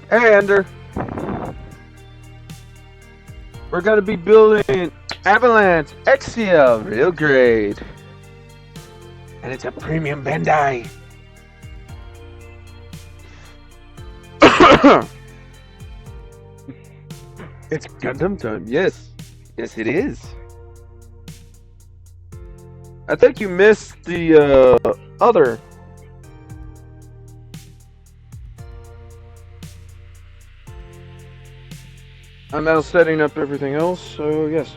Hey, Ender. We're gonna be building Avalanche Exia real grade. And it's a premium Bandai. It's Gundam time. Yes. Yes, it is. I think you missed the other. I'm now setting up everything else, so yes.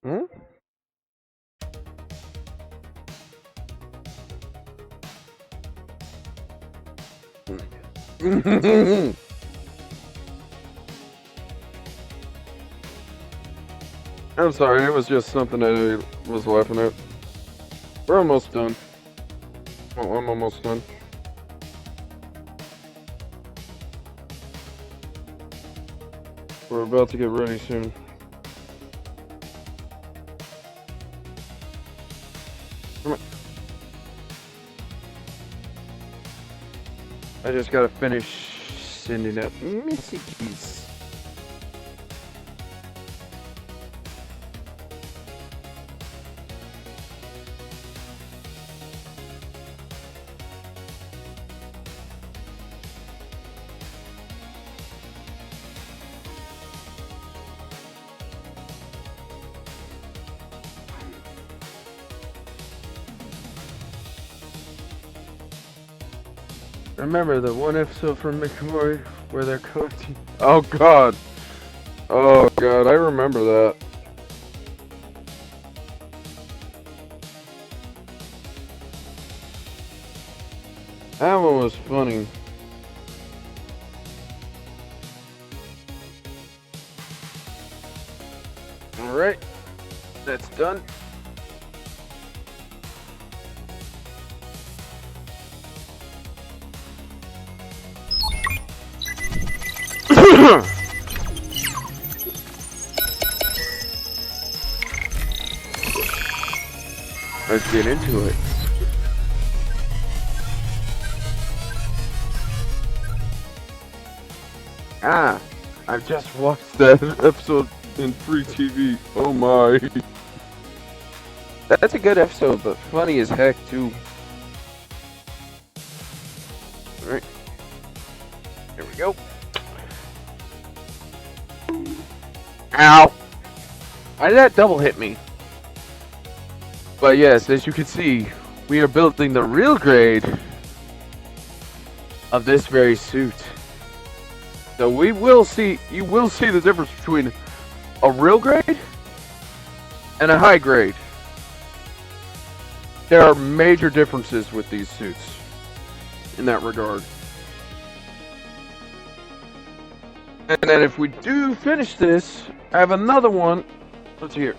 Hmm? I'm sorry, it was just something I was laughing at. We're almost done. Oh, I'm almost done. We're about to get ready soon. Come on. I just gotta finish sending out messages. Remember the one episode from McCoy where they're collecting. Oh god. Oh god, I remember that. That one was funny. Alright. That's done. Let's get into it. Ah, I've just watched that episode in free TV. Oh my. That's a good episode, but funny as heck too. Alright. Here we go. Ow! Why did that double hit me? But yes, as you can see, we are building the real grade of this very suit. So you will see the difference between a real grade and a high grade. There are major differences with these suits in that regard. And then if we do finish this, I have another one. Let's see here.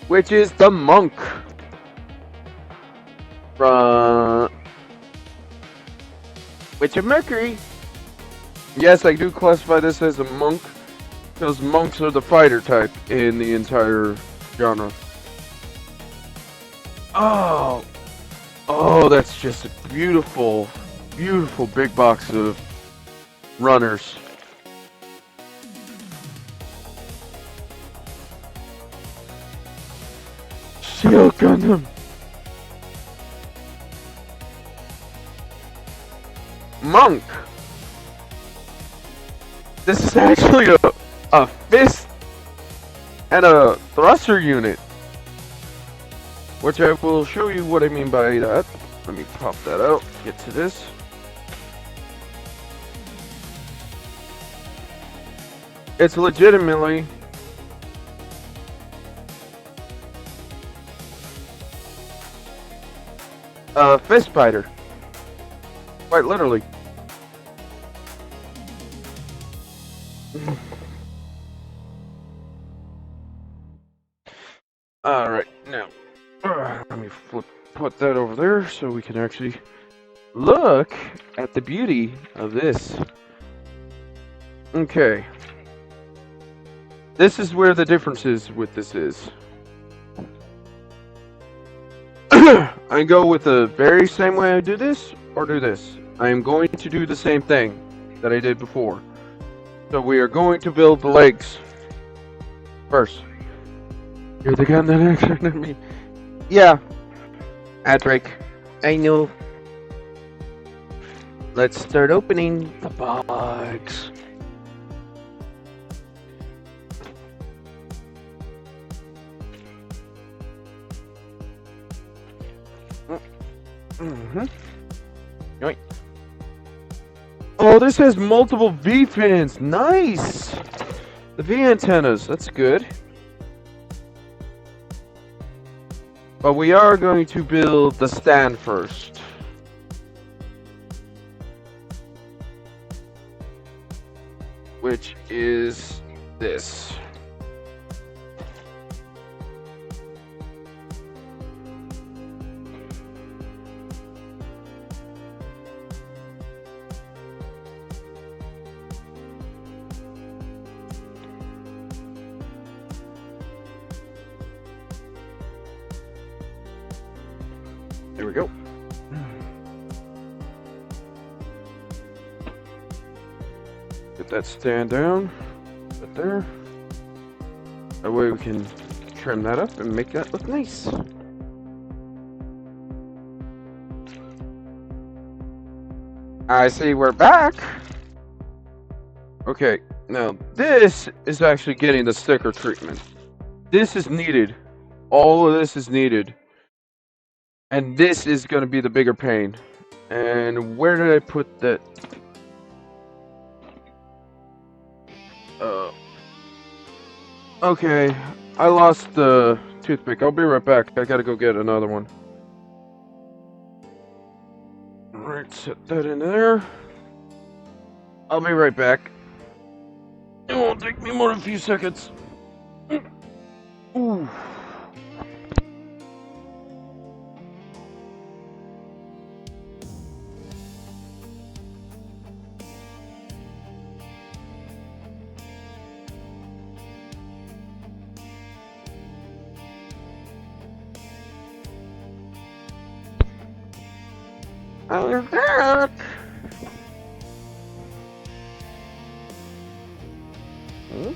Which is the monk from Witch of Mercury. Yes, I do classify this as a monk because monks are the fighter type in the entire genre. Oh, that's just a beautiful, beautiful big box of runners. Shield Gundam. Monk. This is actually a fist and a thruster unit, which I will show you what I mean by that. Let me pop that out, get to this. It's legitimately a fist fighter. Quite literally. Alright, now, let me put that over there so we can actually look at the beauty of this. Okay. This is where the difference is with this is. I go with the very same way I do this, or do this. I am going to do the same thing that I did before. So we are going to build the legs first. You're the gun that accident me. Yeah. Adric. I know. Let's start opening the box. Yoink. Oh, this has multiple V pins. Nice. The V antennas. That's good. But we are going to build the stand first. Which is this. There we go. Get that stand down. Right there. That way we can trim that up and make that look nice. I see we're back. Okay, now this is actually getting the sticker treatment. This is needed. All of this is needed. And this is going to be the bigger pain. And where did I put that? Okay, I lost the toothpick. I'll be right back. I gotta go get another one. Alright, set that in there. I'll be right back. It won't take me more than a few seconds. Ooh. I'll be back. Huh?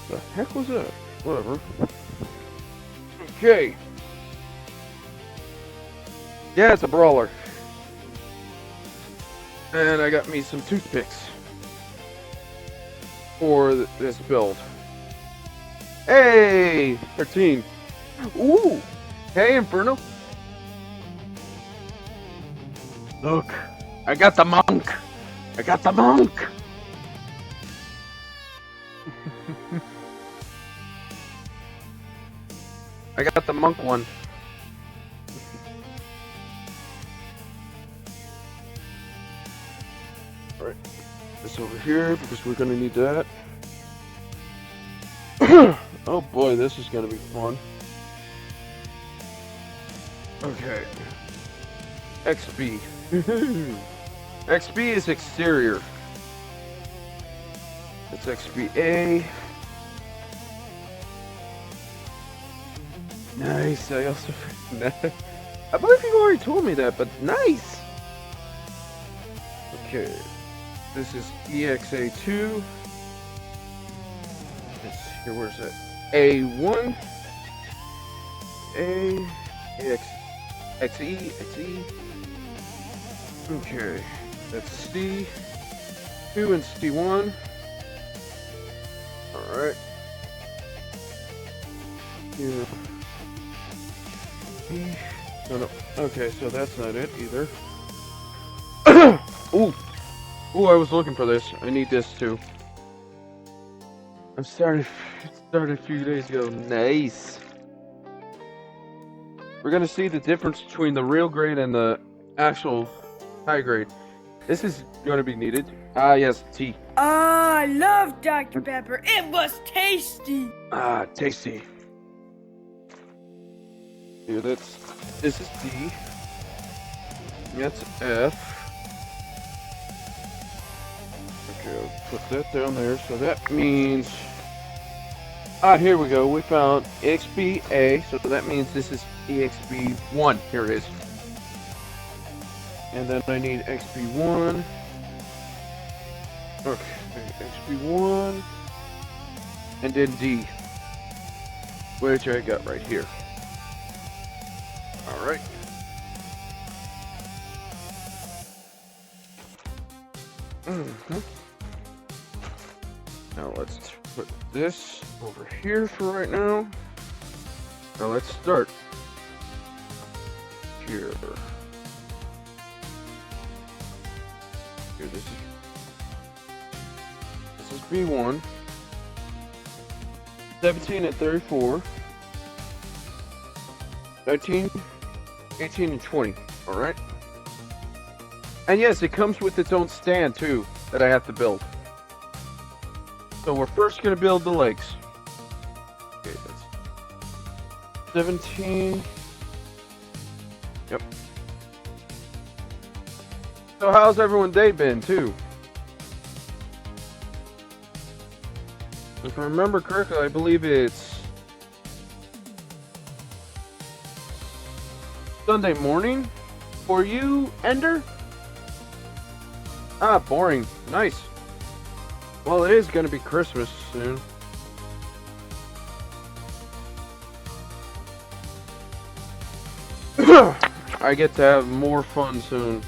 The heck was that? Whatever. Okay. Yeah, it's a brawler. And I got me some toothpicks for this build. Hey! 13. Ooh! Hey, Inferno. Look, I got the monk. I got the monk. I got the monk one. Alright, this over here because we're gonna need that. Oh boy, this is gonna be fun. Okay. XB. XB is exterior. It's XBA. Nice. I also. I believe you already told me that, but nice. Okay. This is EXA2. Let's see, where's that? A1. XE. Okay. That's C2 and C1. Alright. Yeah. No. Okay, so that's not it either. Ooh! Ooh, I was looking for this. I need this too. I started a few days ago. Nice! We're gonna see the difference between the real grade and the actual high grade. This is going to be needed. Ah, yes, tea. I love Dr. Pepper. It was tasty. Ah, tasty. Here, this is D. That's F. Okay, I'll put that down there. So that means... Ah, here we go. We found XBA. So that means this is EXB1. Here it is. And then I need XB1. Okay, XB1. And then D. Which I got right here. Alright. Now let's put this over here for right now. Now let's start here. Here, this is B1. 17 and 34. 19, 18, and 20. Alright. And yes, it comes with its own stand too that I have to build. So we're first going to build the legs. Okay, that's 17. Yep. So how's everyone's day been too? If I remember correctly, I believe it's Sunday morning for you, Ender? Ah, boring. Nice. Well, it is going to be Christmas soon. I get to have more fun soon.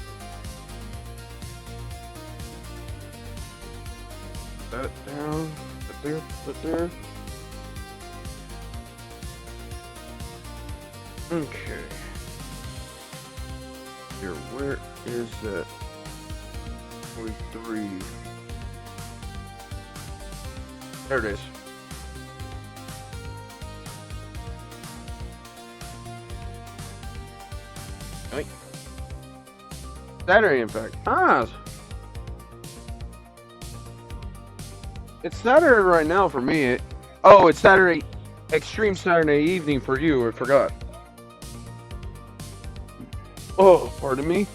Put that down. Put there. Put there. Okay. Here, where is that? 43. There it is. Right. Saturday, in fact. Ah! It's Saturday right now for me. Oh, it's Saturday. Extreme Saturday evening for you. I forgot. Oh, pardon me.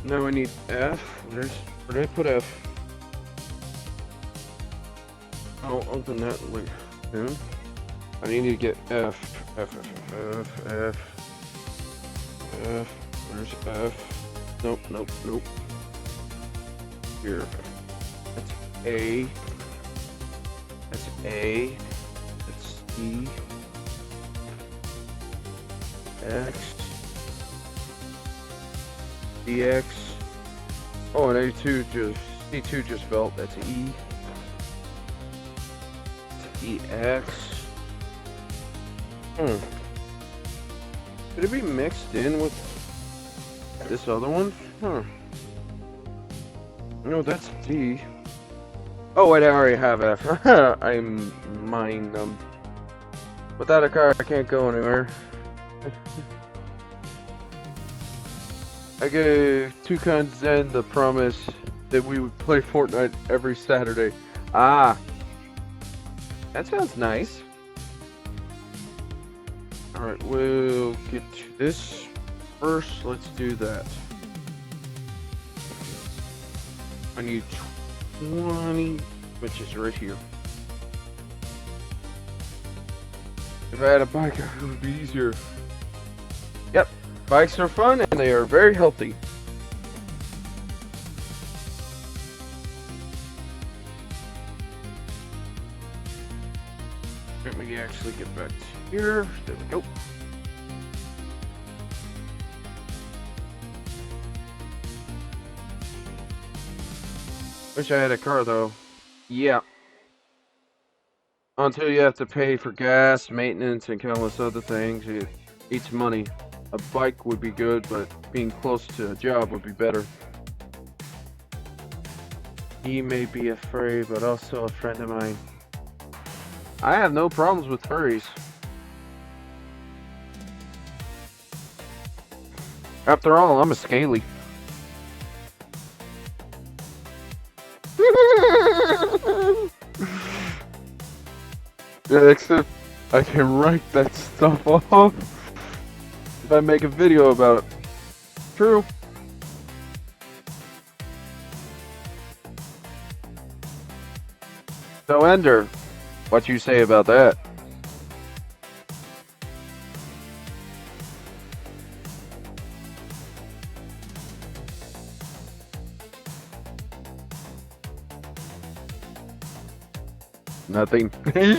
Now I need F. Where did I put F? I'll open that link soon. I need to get F. F. Where's F? Nope. Here. That's A. That's A. That's E. X. DX. Oh, and C2 just fell. That's E. EX. Could it be mixed in with this other one? No, that's D. Oh, wait, I already have F. I'm mind numb. Without a car, I can't go anywhere. I gave Toucan Zen the promise that we would play Fortnite every Saturday. Ah. That sounds nice. Alright, we'll get to this first. Let's do that. I need 20, which is right here. If I had a bike, it would be easier. Yep, bikes are fun and they are very healthy. Let me actually get back to here. There we go. Wish I had a car though. Yeah. Until you have to pay for gas, maintenance, and countless other things, it eats money. A bike would be good, but being close to a job would be better. He may be a furry, but also a friend of mine. I have no problems with furries. After all, I'm a scaly. Yeah, except I can write that stuff off if I make a video about it. True. So, Ender, what you say about that? Nothing. And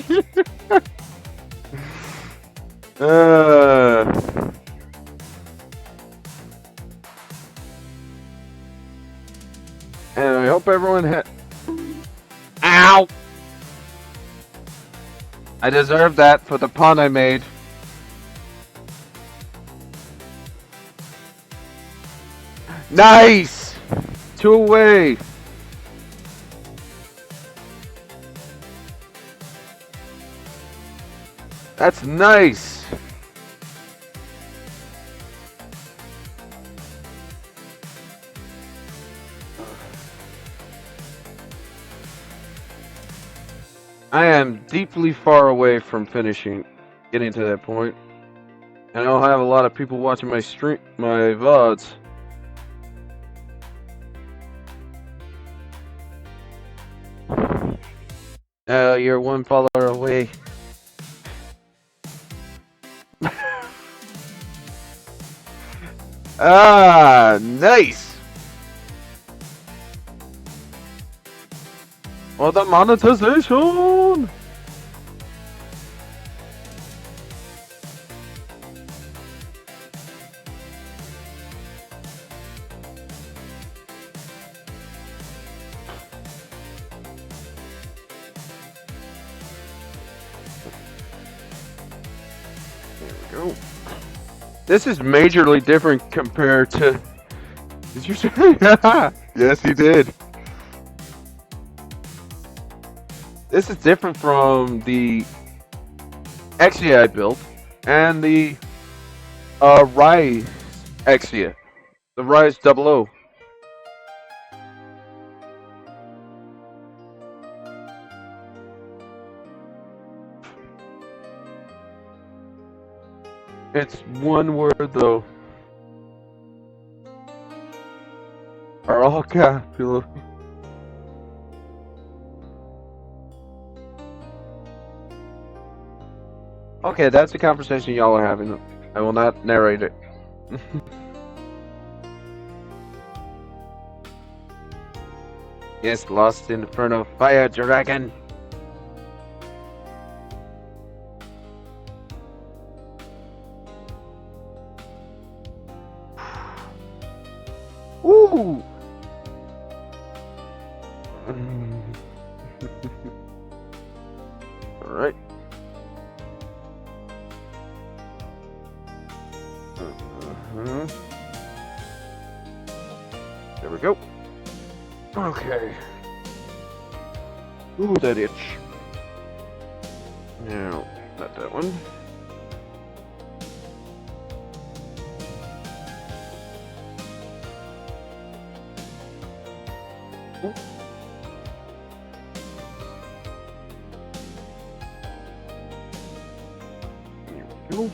I hope everyone had. Ow! I deserve that for the pun I made. Nice! 2 away. That's nice. I am deeply far away from getting to that point. And I'll have a lot of people watching my VODs. You're 1 follower away. Ah, nice. Well, the monetization. There we go. This is majorly different compared to. Did you say? Yes, he did. This is different from the exia I built and the Rise exia, the Rise 00. It's 1 word though. Are all capital. Okay, that's the conversation y'all are having. I will not narrate it. Yes, lost in Inferno Fire Dragon. Woo! Alright. There we go. Okay. Ooh, that itch. Now, not that one. Ooh. There we go.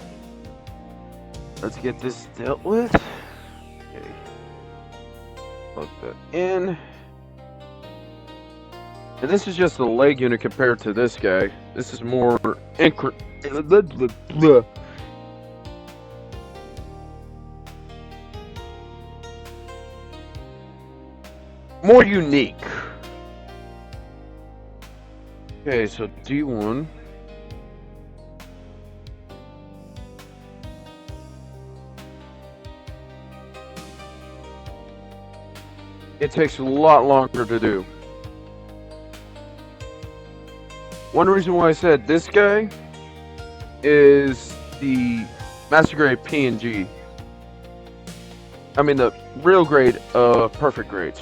Let's get this dealt with. Okay. Plug that in. And this is just a leg unit compared to this guy. This is more more unique. Okay, so D1. It takes a lot longer to do. One reason why I said this guy is the Master Grade P&G. I mean the real grade of perfect grades.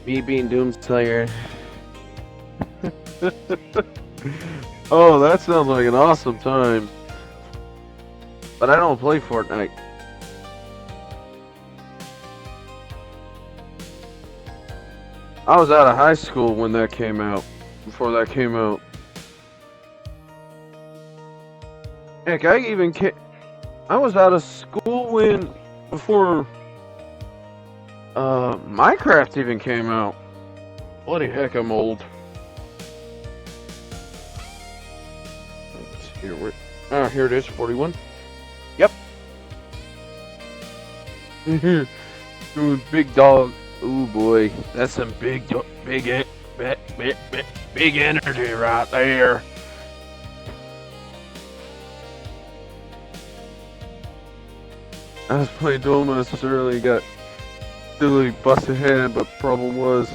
Me being Doomslayer. Oh, that sounds like an awesome time. but I don't play Fortnite. I was out of high school when that came out. Before that came out. Heck, I was out of school before Minecraft even came out. Bloody heck, I'm old. Here it is, 41. Yep. Doing big dog. Ooh boy, that's some big energy right there. I was playing Duel Masters early, got silly busted head, but problem was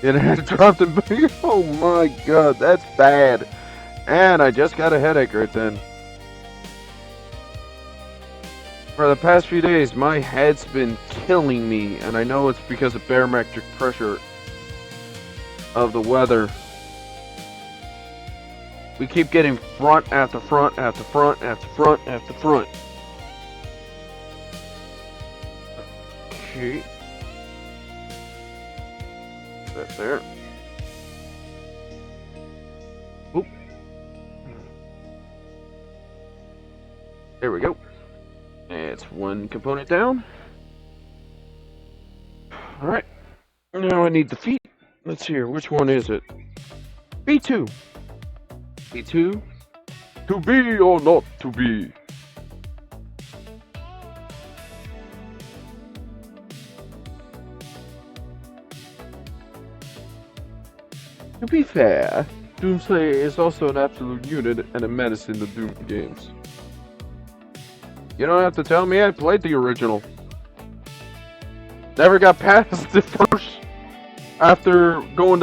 it had dropped in big. Oh my god, that's bad. And I just got a headache right then. For the past few days, my head's been killing me, and I know it's because of barometric pressure of the weather. We keep getting front after front after front after front after front. Okay. That's there. Oop. There we go. It's one component down. Alright. Now I need the feet. Let's see here. Which one is it? B2. B2. To be or not to be? To be fair, Doomslayer is also an absolute unit and a menace in the Doom games. You don't have to tell me, I played the original. Never got past the first after going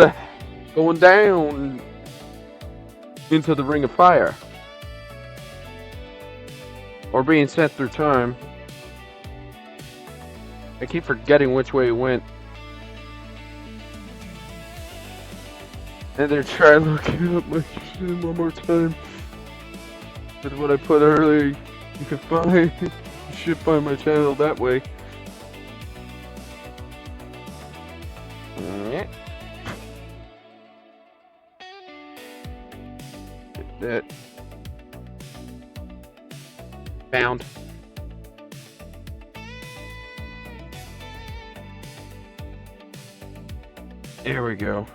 down into the Ring of Fire. Or being sent through time. I keep forgetting which way it went. And then try looking up my shit one more time. That's what I put earlier. You can find, you should find my channel that way. Yeah. Get that. Found. There we go.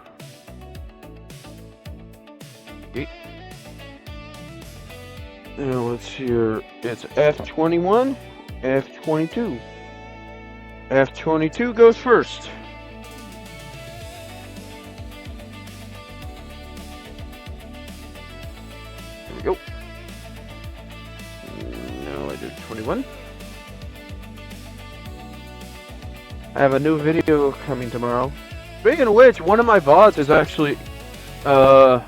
Okay. Now let's hear. It's F21, F22. F22 goes first. There we go. Now I did 21. I have a new video coming tomorrow. Speaking of which, one of my VODs is actually, the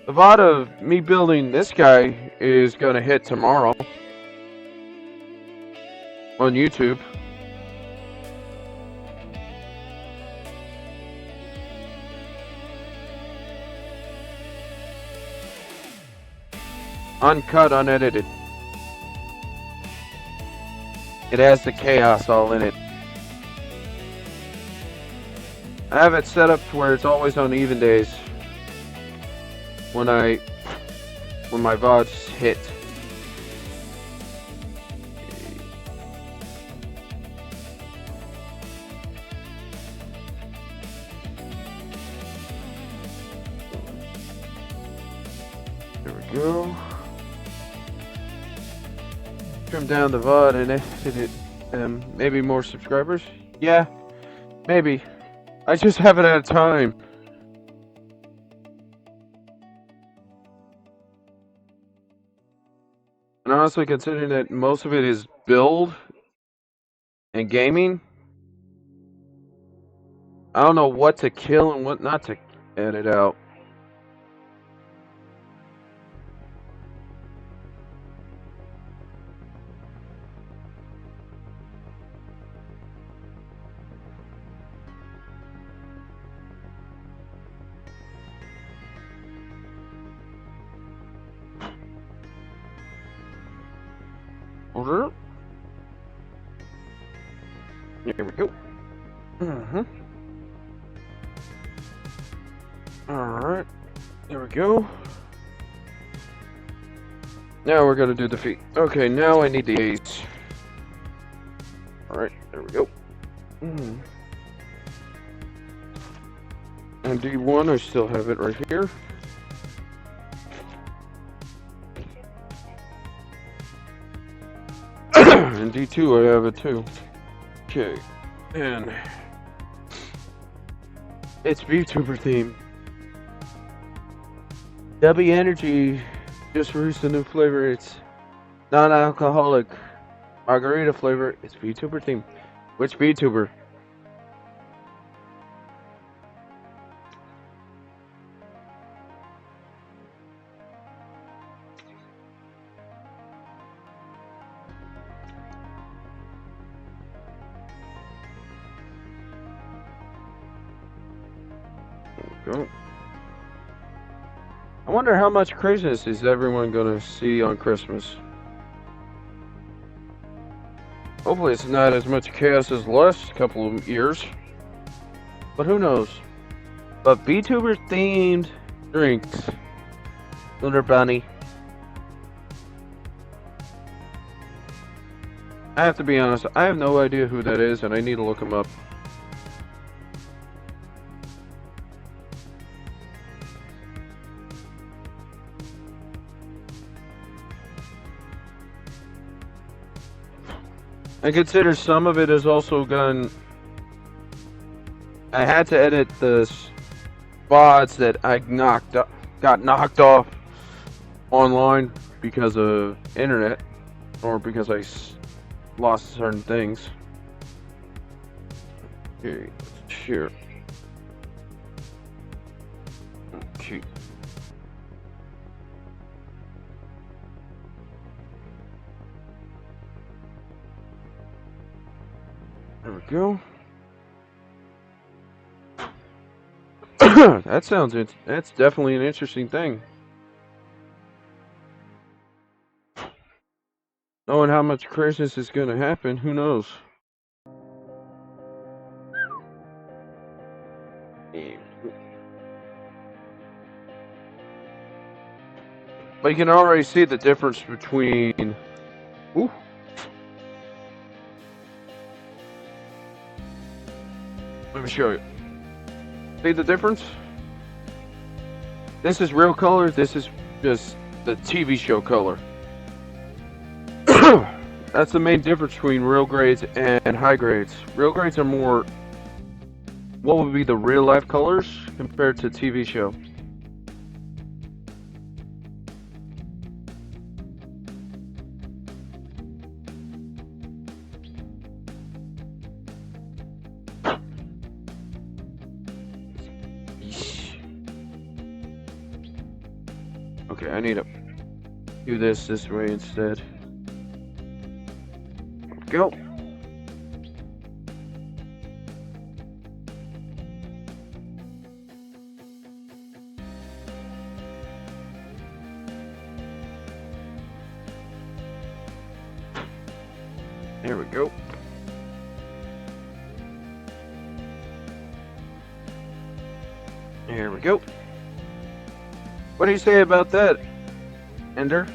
VOD of me building this guy is gonna hit tomorrow on YouTube. Uncut, unedited. It has the chaos all in it. I have it set up to where it's always on even days when my VODs hit. There we go. Trim down the VOD and edit it. Maybe more subscribers? Yeah, maybe. I just haven't had time. And honestly, considering that most of it is build and gaming, I don't know what to kill and what not to edit out. shoulder. Here we go. Alright. There we go. Now we're gonna do the feet. Okay, now I need the A's. Alright, there we go. And D1, I still have it right here. And D2, I have it too. Okay, and it's VTuber theme. W Energy just released a new flavor. It's non-alcoholic margarita flavor. It's VTuber theme. Which VTuber? Go. I wonder how much craziness is everyone gonna see on Christmas. Hopefully it's not as much chaos as the last couple of years. But who knows? But VTuber themed drinks. Lunar Bunny. I have to be honest, I have no idea who that is and I need to look him up. I consider some of it has also gone. I had to edit the spots that I got knocked off online because of internet, or because I lost certain things. Okay, let's share. Okay. There we go. That's definitely an interesting thing. Knowing how much craziness is going to happen, who knows? But you can already see the difference between. Ooh. Let me show you. See the difference? This is real color, this is just the TV show color. That's the main difference between real grades and high grades. Real grades are more what would be the real life colors compared to TV show. Okay, I need to do this way instead. Go. There we go. There we go. What do you say about that, Ender?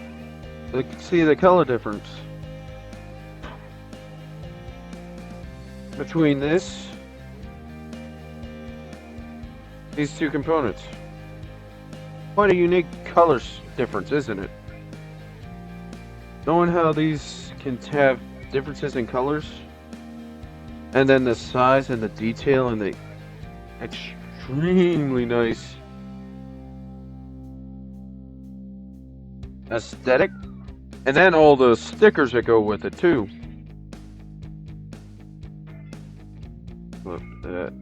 See the color difference between these two components. Quite a unique color difference, isn't it? Knowing how these can have differences in colors, and then the size and the detail and the extremely nice aesthetic, and then all the stickers that go with it too. Look at that.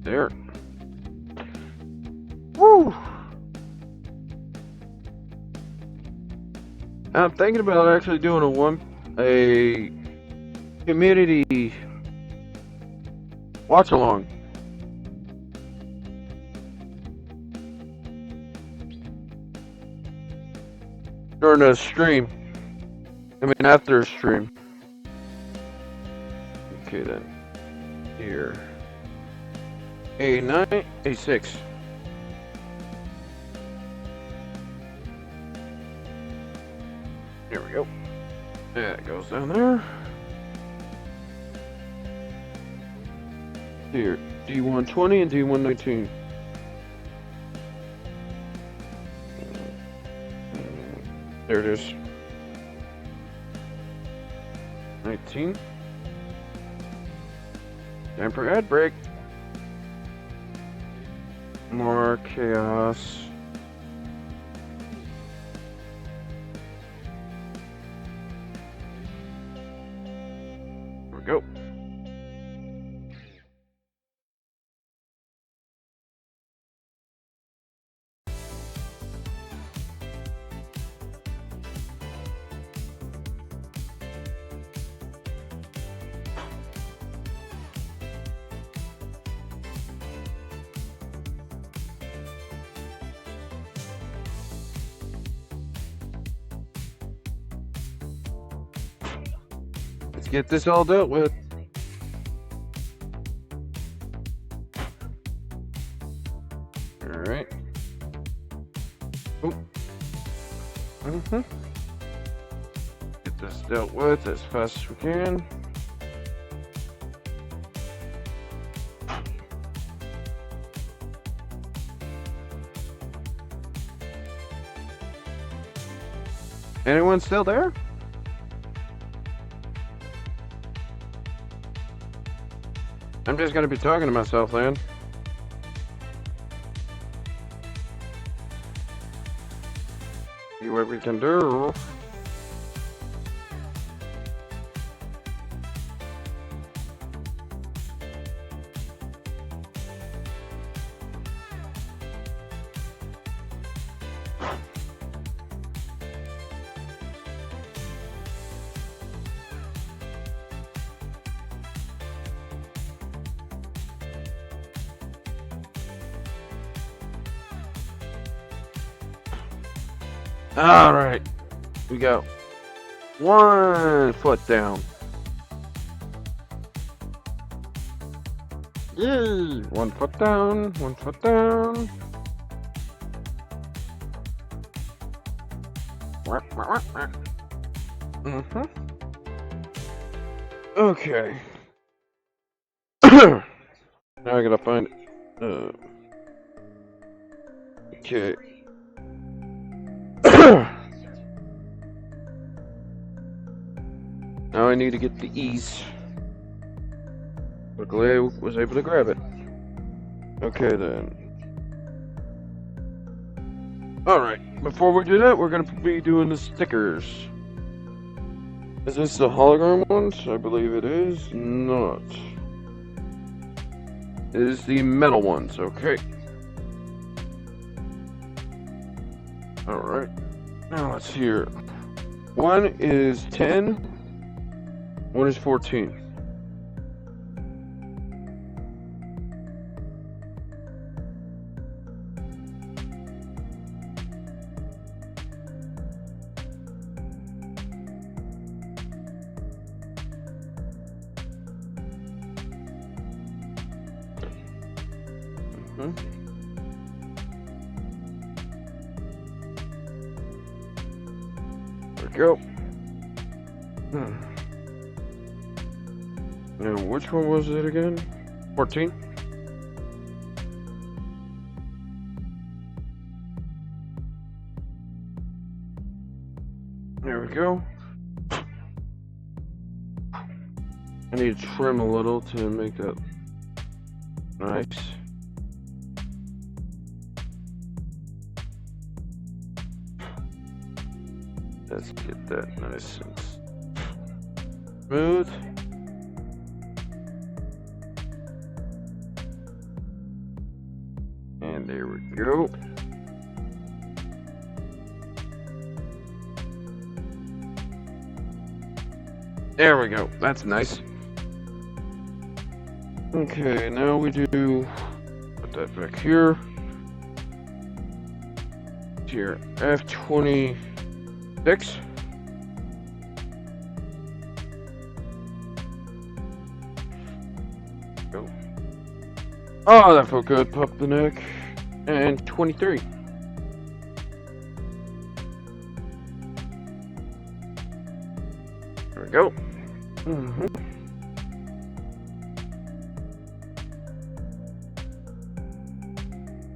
There. Woo! I'm thinking about actually doing a community watch along. During a stream, I mean, after stream. Okay then. Here. A9, A6. There we go. That goes down there. Here, D120 and D119. There it is. 19. Time for ad break. More chaos. Here we go. Let's get this all dealt with. Alright. Oh. Get this dealt with as fast as we can. Anyone still there? I'm just gonna be talking to myself then. See what we can do. All right, we go. 1 foot down. Yay! 1 foot down. 1 foot down. Okay. Now I gotta find. Okay. Now I need to get the ease. Luckily I was able to grab it. Okay then. Alright, before we do that, we're gonna be doing the stickers. Is this the hologram ones? I believe it is not. It is the metal ones, okay. Alright. Now let's hear. 1 is 10. 1 is 14. There we go. Now, which one was it again? 14? There we go. I need to trim a little to make that nice. Let's get that nice and smooth. And there we go. There we go. That's nice. Okay, now we do put that back here. Here, F26. Oh, that felt good. Pop the neck. And 23. There we go. Mm-hmm.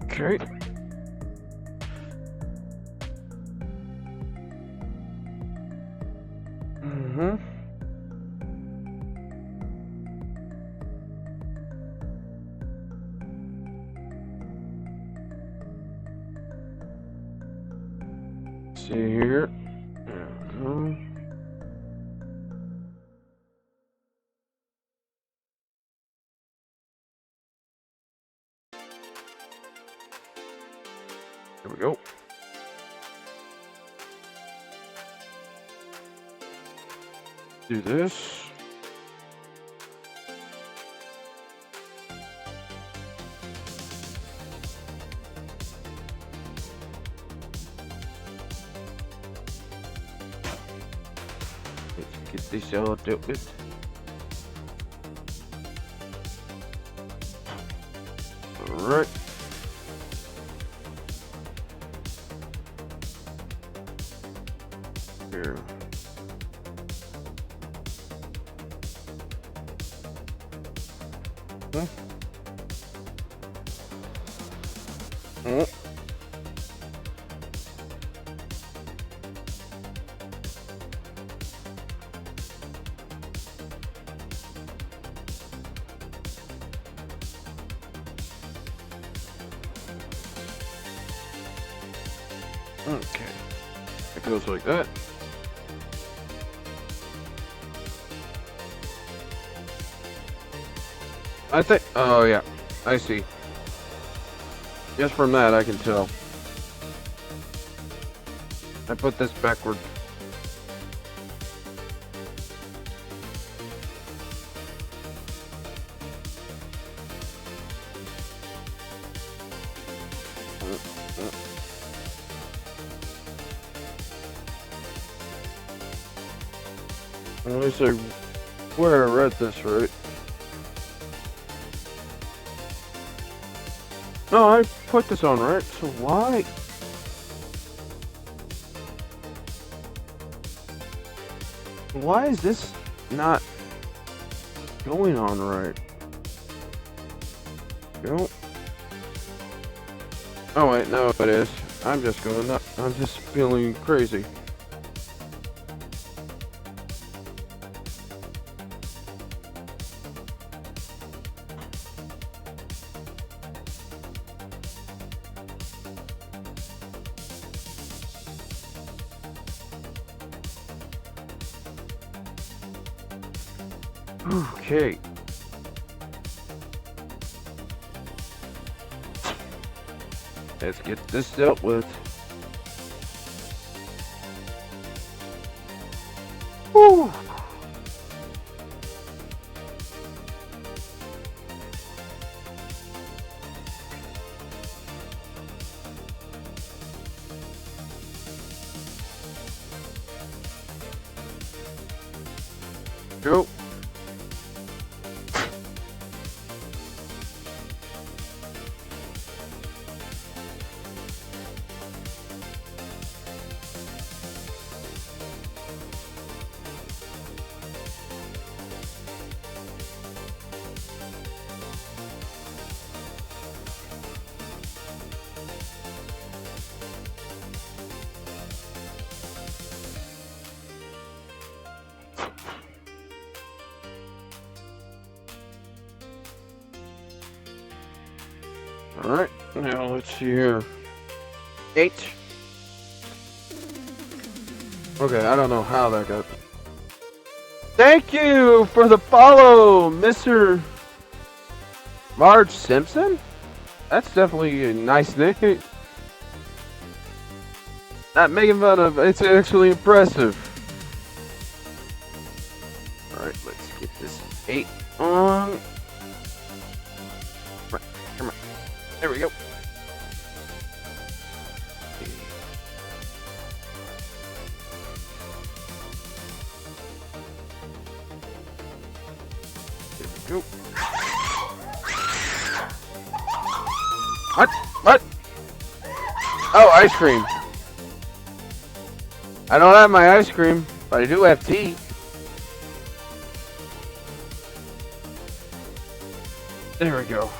Okay. Mm-hmm. See here. There we go. There we go. Do this. Let's get this all dealt with. Alright. Here. Oh. Okay. It goes like that. I think. Oh, yeah. I see. Just from that, I can tell. I put this backward. Let me see where I read this right. No, I put this on right, so why? Why is this not going on right? Go. Oh wait, no it is. I'm just going up. I'm just feeling crazy. Okay. Let's get this dealt with. Whew. Go. Alright, now let's see here. 8. Okay, I don't know how that got. Thank you for the follow, Mr. Marge Simpson? That's definitely a nice name. Not making fun of, it's actually impressive. Alright, let's get this 8 on. Come on. There we go. There we go. What? What? Oh, ice cream. I don't have my ice cream, but I do have tea. There we go.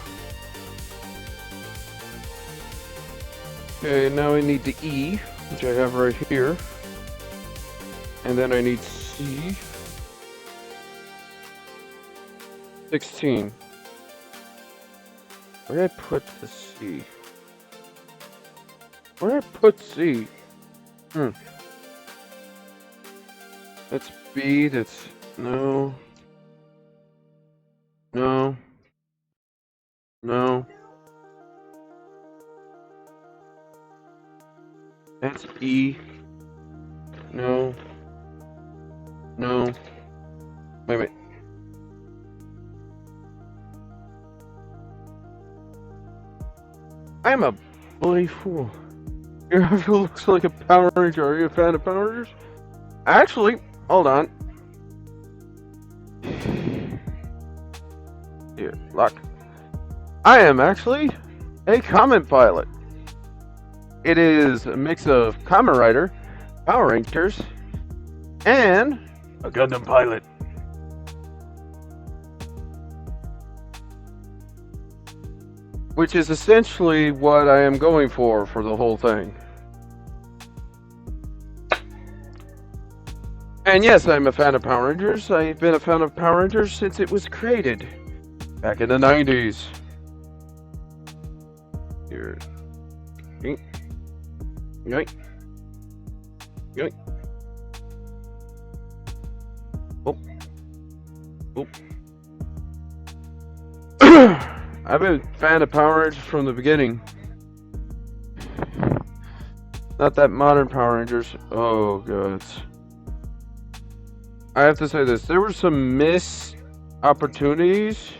Okay, now I need the E, which I have right here. And then I need C. 16. Where did I put the C? Where did I put C? That's B, that's... No. No. No. That's E. No. No. Wait a minute. I'm a bloody fool. Your outfit looks like a Power Ranger. Are you a fan of Power Rangers? Actually, hold on. Here, lock. I am actually a Comet Pilot. It is a mix of Kamen Rider, Power Rangers, and a Gundam Pilot. Which is essentially what I am going for the whole thing. And yes, I'm a fan of Power Rangers. I've been a fan of Power Rangers since it was created. Back in the 90s. Here. Yoink. Yoink. Yoink. Oh. Oh. I've been a fan of Power Rangers from the beginning. Not that modern Power Rangers. Oh, God. I have to say this. There were some missed opportunities.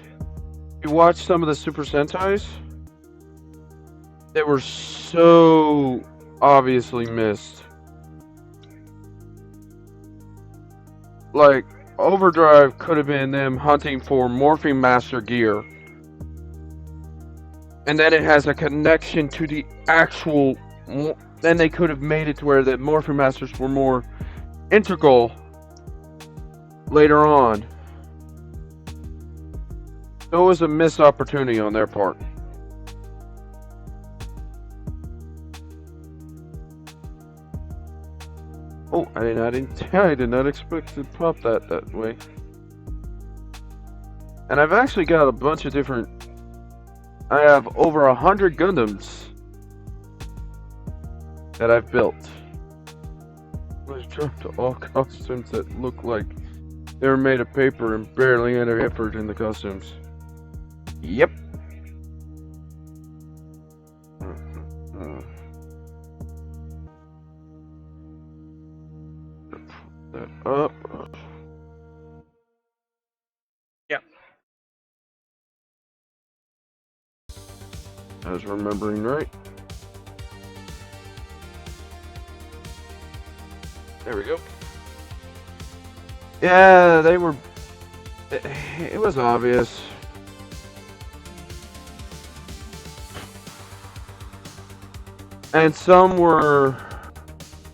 You watch some of the Super Sentais. They were so obviously missed. Like, Overdrive could have been them hunting for Morphing Master gear. And then it has a connection to the actual... Then they could have made it to where the Morphing Masters were more integral later on. So it was a missed opportunity on their part. Oh, I did not expect to pop that way. And I've actually got a bunch of different... I have over 100 Gundams that I've built. Let's drop to all costumes that look like they were made of paper and barely any effort in the costumes. Yep. That up. Yep. I was remembering right. There we go. Yeah, they were... It was obvious. And some were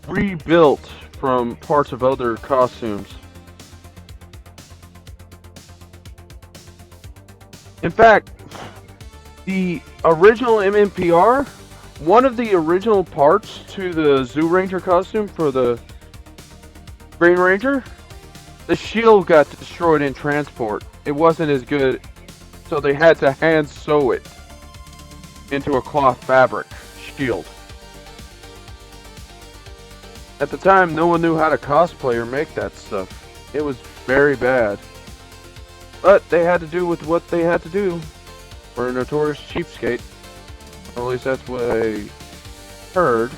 rebuilt from parts of other costumes. In fact, the original MMPR, one of the original parts to the Zoo Ranger costume for the Green Ranger, the shield got destroyed in transport. It wasn't as good, so they had to hand sew it into a cloth fabric shield. At the time, no one knew how to cosplay or make that stuff. It was very bad. But they had to do with what they had to do. For a notorious cheapskate. Or at least that's what I heard.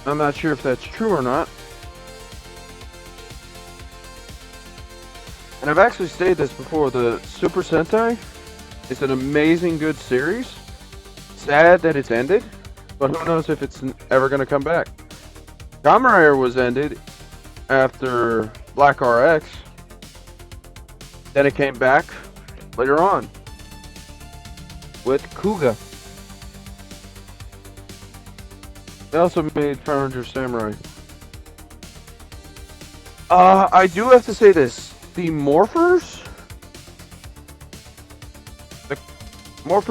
I'm not sure if that's true or not. And I've actually stated this before, the Super Sentai is an amazing good series. Sad that it's ended, but who knows if it's ever going to come back. Kamen Rider was ended after Black RX. Then it came back later on with Kuga. They also made Power Rangers Samurai. I do have to say this. The morphers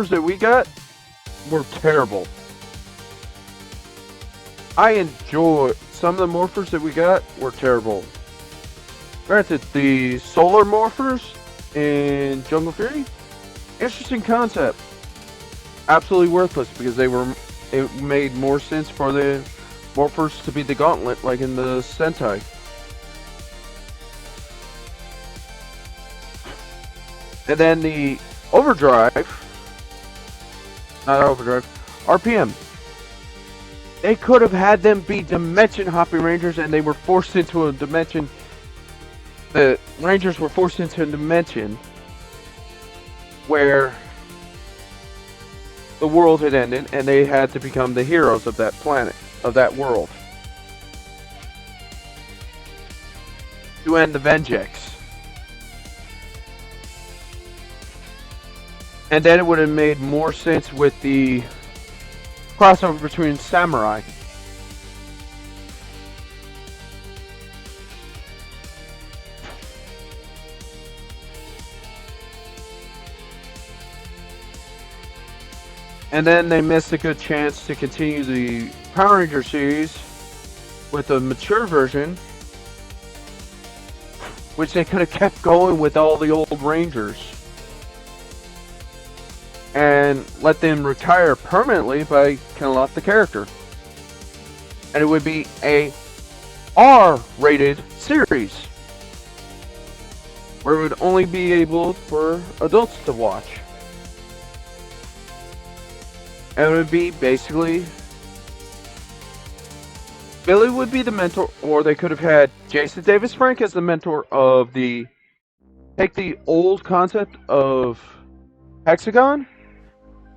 that we got were terrible. I enjoy some of the morphers that we got were terrible. Granted, the solar morphers in Jungle Fury, interesting concept. Absolutely worthless because it made more sense for the morphers to be the gauntlet like in the Sentai. And then the RPM. They could have had them be dimension hopping Rangers and they were forced into a dimension. The Rangers were forced into a dimension where the world had ended and they had to become the heroes of that planet, of that world. To end the Vengex. And then it would have made more sense with the crossover between Samurai. And then they missed a good chance to continue the Power Ranger series with a mature version, which they could have kept going with all the old Rangers and let them retire permanently by killing off the character. And it would be a R-rated series where it would only be able for adults to watch. And it would be basically Billy would be the mentor, or they could have had Jason Davis Frank as the mentor of take the old concept of Hexagon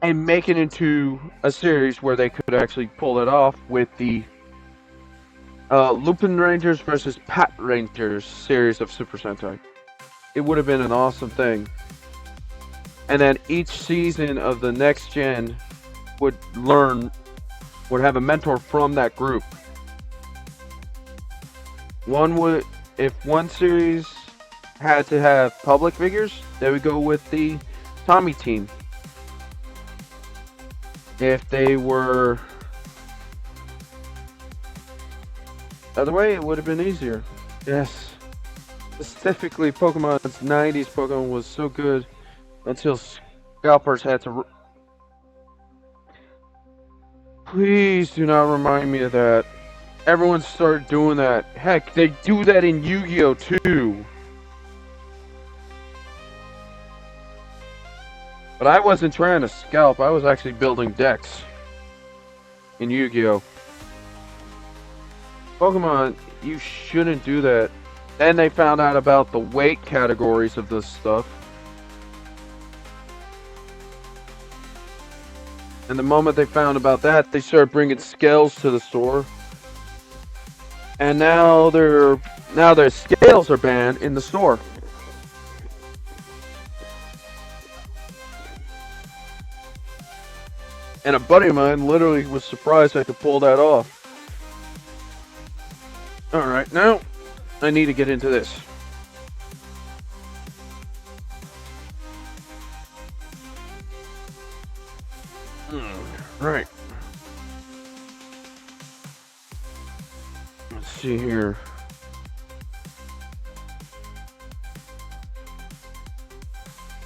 and make it into a series where they could actually pull it off with the Lupin Rangers versus Pat Rangers series of Super Sentai. It would have been an awesome thing. And then each season of the next gen would have a mentor from that group. If one series had to have public figures, they would go with the Tommy team. If they were other way, it would have been easier. Yes. Specifically, Pokemon's 90s Pokemon was so good until scalpers had to. Please do not remind me of that. Everyone started doing that. Heck, they do that in Yu-Gi-Oh! Too. But I wasn't trying to scalp, I was actually building decks in Yu-Gi-Oh! Pokemon, you shouldn't do that. Then they found out about the weight categories of this stuff. And the moment they found about that, they started bringing scales to the store. And now their scales are banned in the store. And a buddy of mine literally was surprised I could pull that off. Alright, now I need to get into this. Right. Let's see here.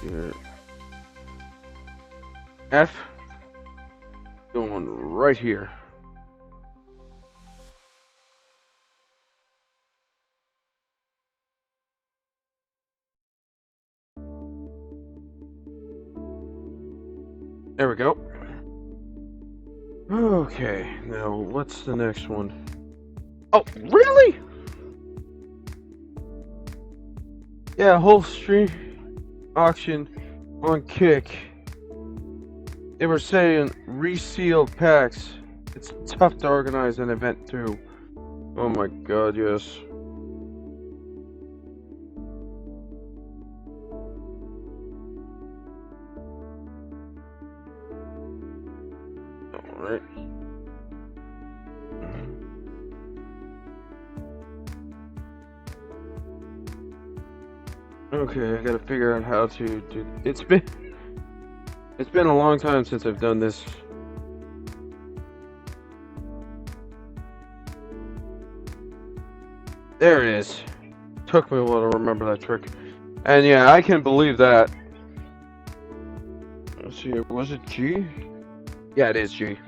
Good. F. Going right here. There we go. Okay, now what's the next one? Oh, really? Yeah, whole stream auction on Kick. They were saying resealed packs. It's tough to organize an event too. Oh my god, yes. Okay, I gotta figure out how to do. It's been a long time since I've done this. There it is. Took me a while to remember that trick. And yeah, I can believe that. Let's see, was it G? Yeah, it is G.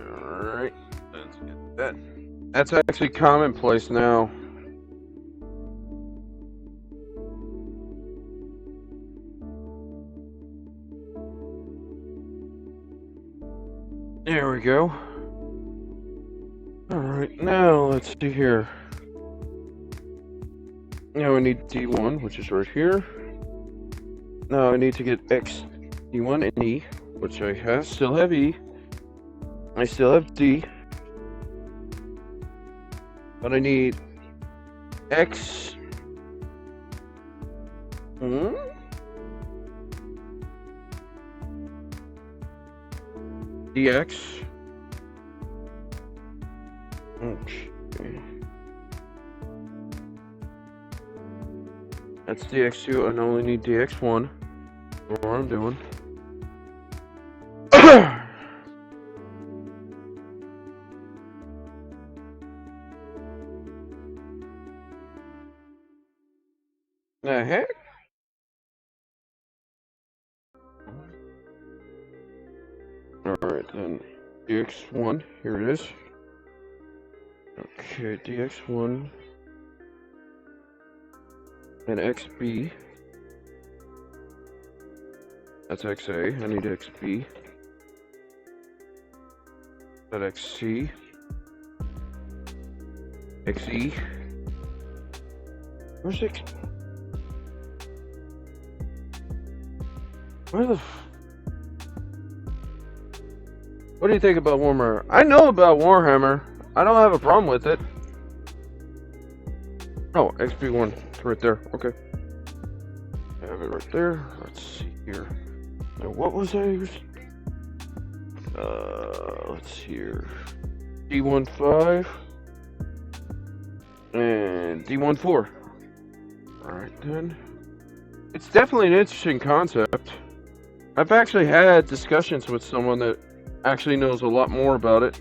Alright, let's get that. That's actually commonplace now. There we go. Alright, now let's see here. Now I need D1, which is right here. Now I need to get X, D1, and E, which I have. Still have E. I still have D. But I need X. DX. Okay. That's DX2, and I only need DX1. That's what I'm doing. The heck? Alright then, DX1, here it is. Okay, DX1 and XB. That's XA, I need XB. That XC. XE. Where's X? Where the What do you think about Warhammer? I know about Warhammer. I don't have a problem with it. Oh, XP1. It's right there. Okay. I have it right there. Let's see here. Now, what was I? Let's see here. D15 and D14. Alright then. It's definitely an interesting concept. I've actually had discussions with someone that actually knows a lot more about it.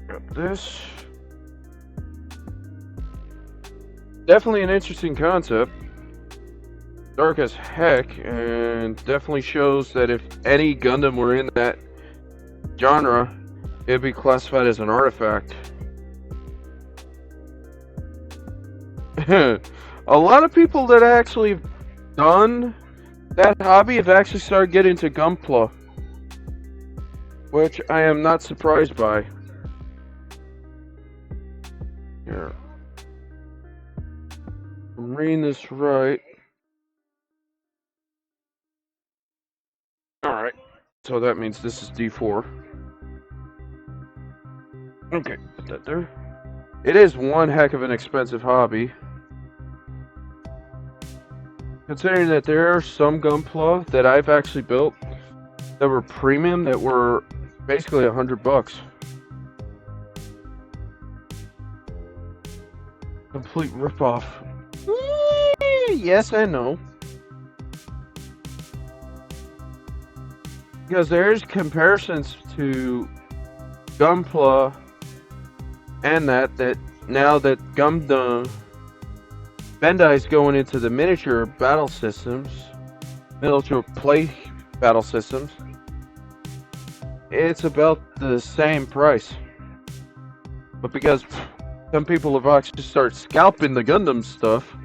Grab this. Definitely an interesting concept. Dark as heck, and definitely shows that if any Gundam were in that genre, it'd be classified as an artifact. A lot of people that actually done that hobby have actually started getting into Gunpla, which I am not surprised by. Here, I'm reading this right. Alright, so that means this is D4. Okay, put that there. It is one heck of an expensive hobby. Considering that there are some Gunpla that I've actually built that were premium that were basically $100. Complete ripoff. Yes, I know. Because there's comparisons to Gunpla and that now that Gundam Bandai's going into the miniature battle systems, miniature play battle systems, it's about the same price. But because some people have actually started scalping the Gundam stuff,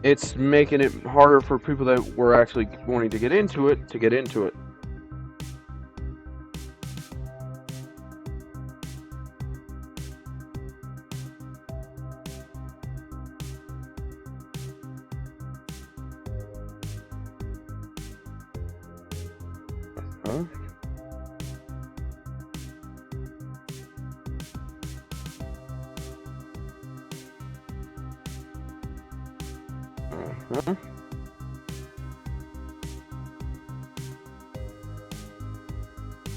it's making it harder for people that were actually wanting to get into it to get into it. Huh?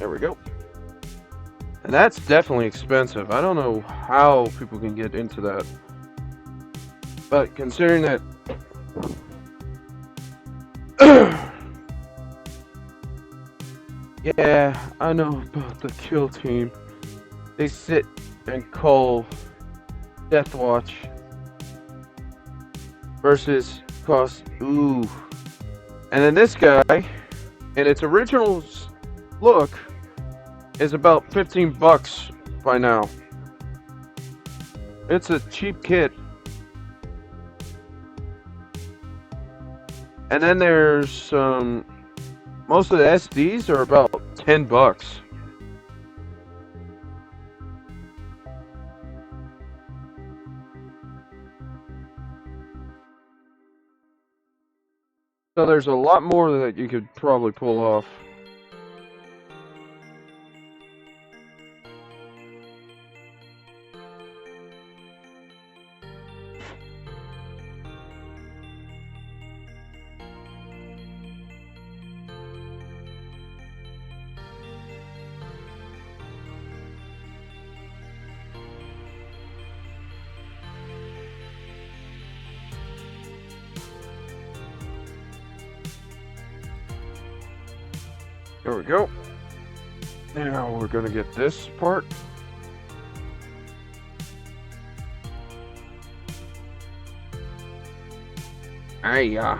There we go. And that's definitely expensive. I don't know how people can get into that. But considering that yeah, I know about the kill team. They sit and call Death Watch versus cost ooh. And then this guy, in its original look, is about 15 bucks by now. It's a cheap kit. And then there's most of the SDs are about 10 bucks. So there's a lot more that you could probably pull off. There we go. Now we're gonna get this part. Hiya.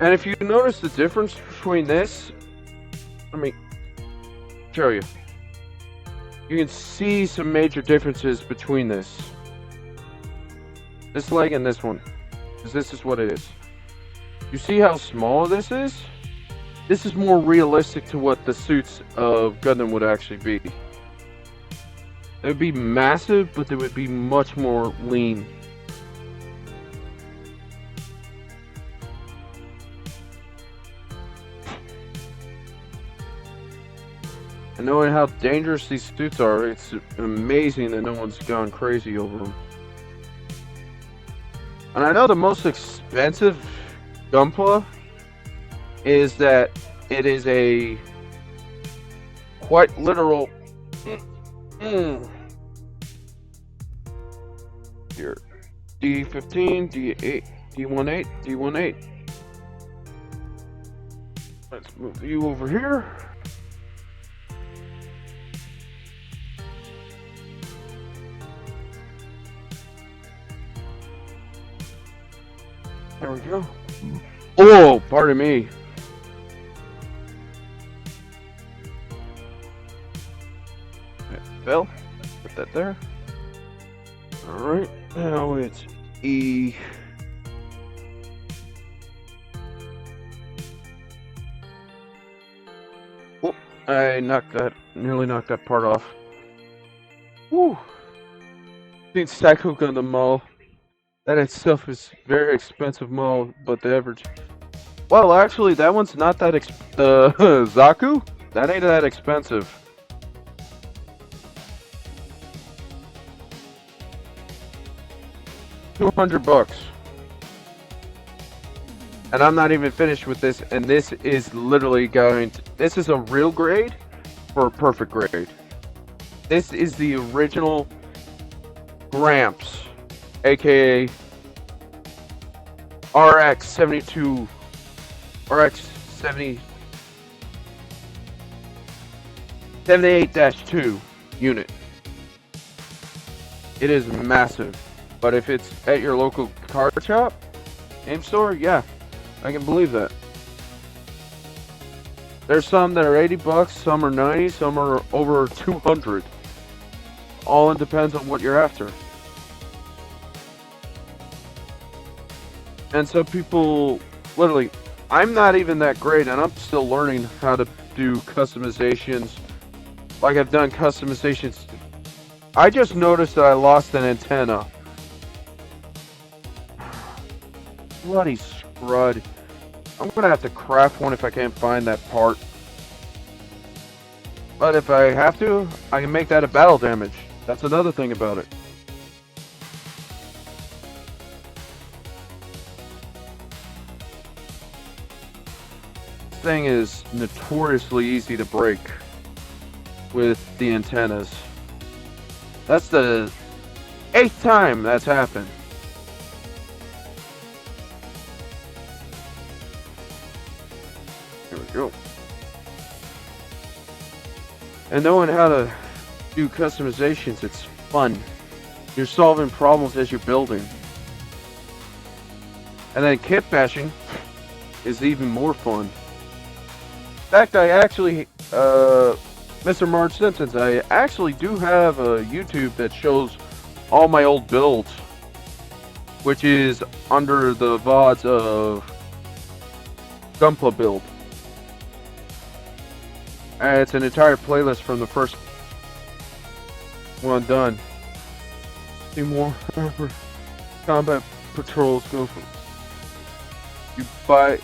And if you notice the difference between this, let me show you. You can see some major differences between this leg and this one, because this is what it is. You see how small this is? This is more realistic to what the suits of Gundam would actually be. They would be massive, but they would be much more lean. And knowing how dangerous these suits are, it's amazing that no one's gone crazy over them. And I know the most expensive Gunpla is that it is a quite literal here D15, D8, D18, D18. Let's move you over here. There we go. Oh, pardon me. That fell. Put that there. Alright, now it's E. Oh, I nearly knocked that part off. Woo! Seen Psycho Gundam Mall. That itself is very expensive mall, but the average. Well, actually, that one's not that Zaku? That ain't that expensive. $200. And I'm not even finished with this, and this is literally this is a real grade for a perfect grade. This is the original Gramps. AKA RX-72, RX-70, 78-2 unit. It is massive, but if it's at your local card shop, game store, yeah, I can believe that. There's some that are 80 bucks, some are 90, some are over 200. All it depends on what you're after. And so people, literally, I'm not even that great, and I'm still learning how to do customizations. Like I've done customizations. I just noticed that I lost an antenna. Bloody scrud. I'm gonna have to craft one if I can't find that part. But if I have to, I can make that a battle damage. That's another thing about it. This thing is notoriously easy to break with the antennas. That's the 8th time that's happened. There we go. And knowing how to do customizations, it's fun. You're solving problems as you're building. And then kit bashing is even more fun. In fact, I actually, Mr. Marge Simpsons, I actually do have a YouTube that shows all my old builds, which is under the VODs of Gunpla Build. And it's an entire playlist from the first one done. See more combat patrols go from you buy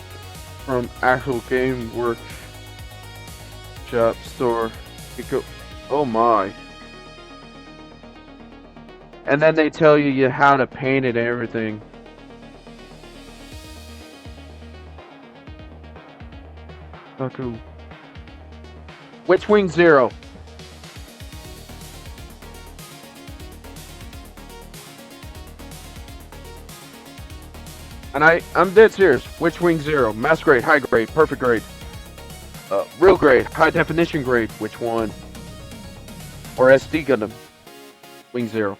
from actual game workshop store. You go, oh my! And then they tell you how to paint it and everything. Fucking Witchwing Zero. And I'm dead serious. Witchwing Zero. Mass grade, high grade, perfect grade. Real grade, high definition grade. Which one? Or SD Gundam. Wing Zero.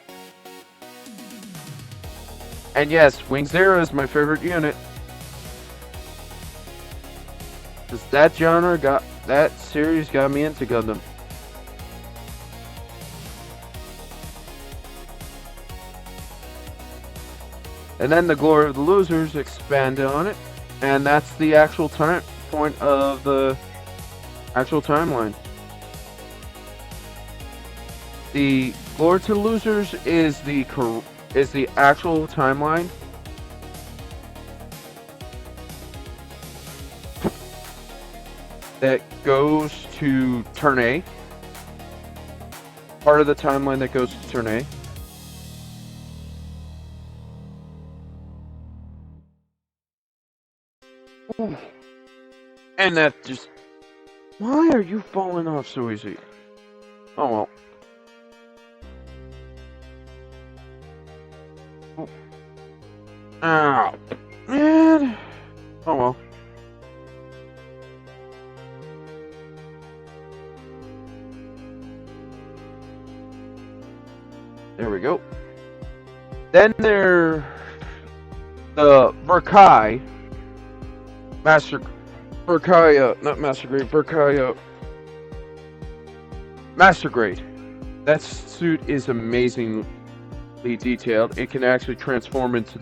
And yes, Wing Zero is my favorite unit. Because that series got me into Gundam. And then the Glory of the Losers expanded on it, and that's the actual point of the actual timeline. The Glory to the Losers is the actual timeline. That goes to Turn A. Part of the timeline that goes to Turn A. And that just... Why are you falling off so easy? Oh well. Oh. Ow. Man. Oh well. There we go. Then the Verkai. Master Grade. That suit is amazingly detailed. It can actually transform into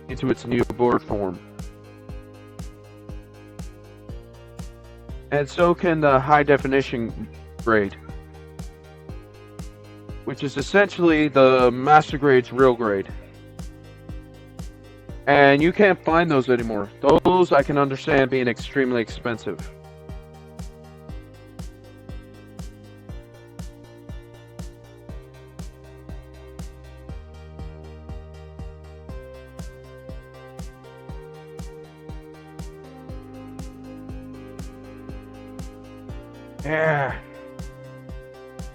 its new board form. And so can the high definition grade, which is essentially the Master Grade's real grade. And you can't find those anymore. Those I can understand being extremely expensive. Yeah.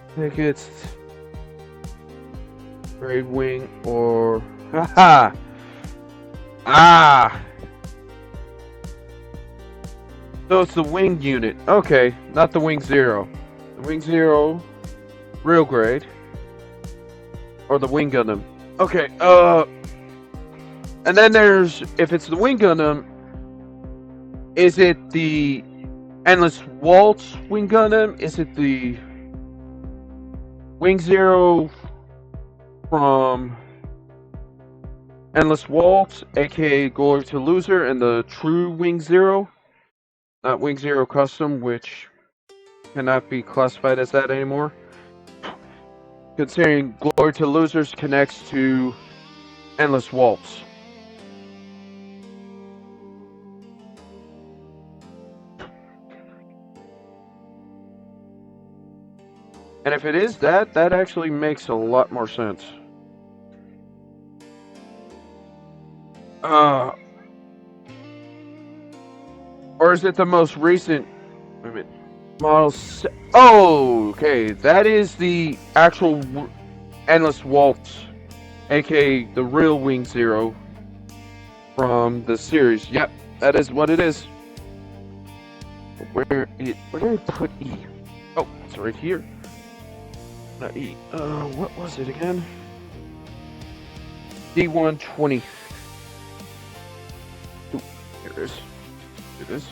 I think it's Grade Wing or... Haha! Ah! So it's the Wing unit. Okay, not the Wing Zero. The Wing Zero, real grade. Or the Wing Gundam. Okay, and then there's, if it's the Wing Gundam, is it the Endless Waltz Wing Gundam? Is it the Wing Zero from Endless Waltz, aka Glory to Loser, and the true Wing Zero? Not Wing Zero Custom, which cannot be classified as that anymore. Considering Glory to Losers connects to Endless Waltz. And if it is that, that actually makes a lot more sense. Or is it the most recent? Wait a minute. Model. Oh, okay. That is the actual Endless Waltz, aka the real Wing Zero from the series. Yep, that is what it is. Where did I put E? Oh, it's right here. Not E. What was it again? D120. Ooh, here it is. It is.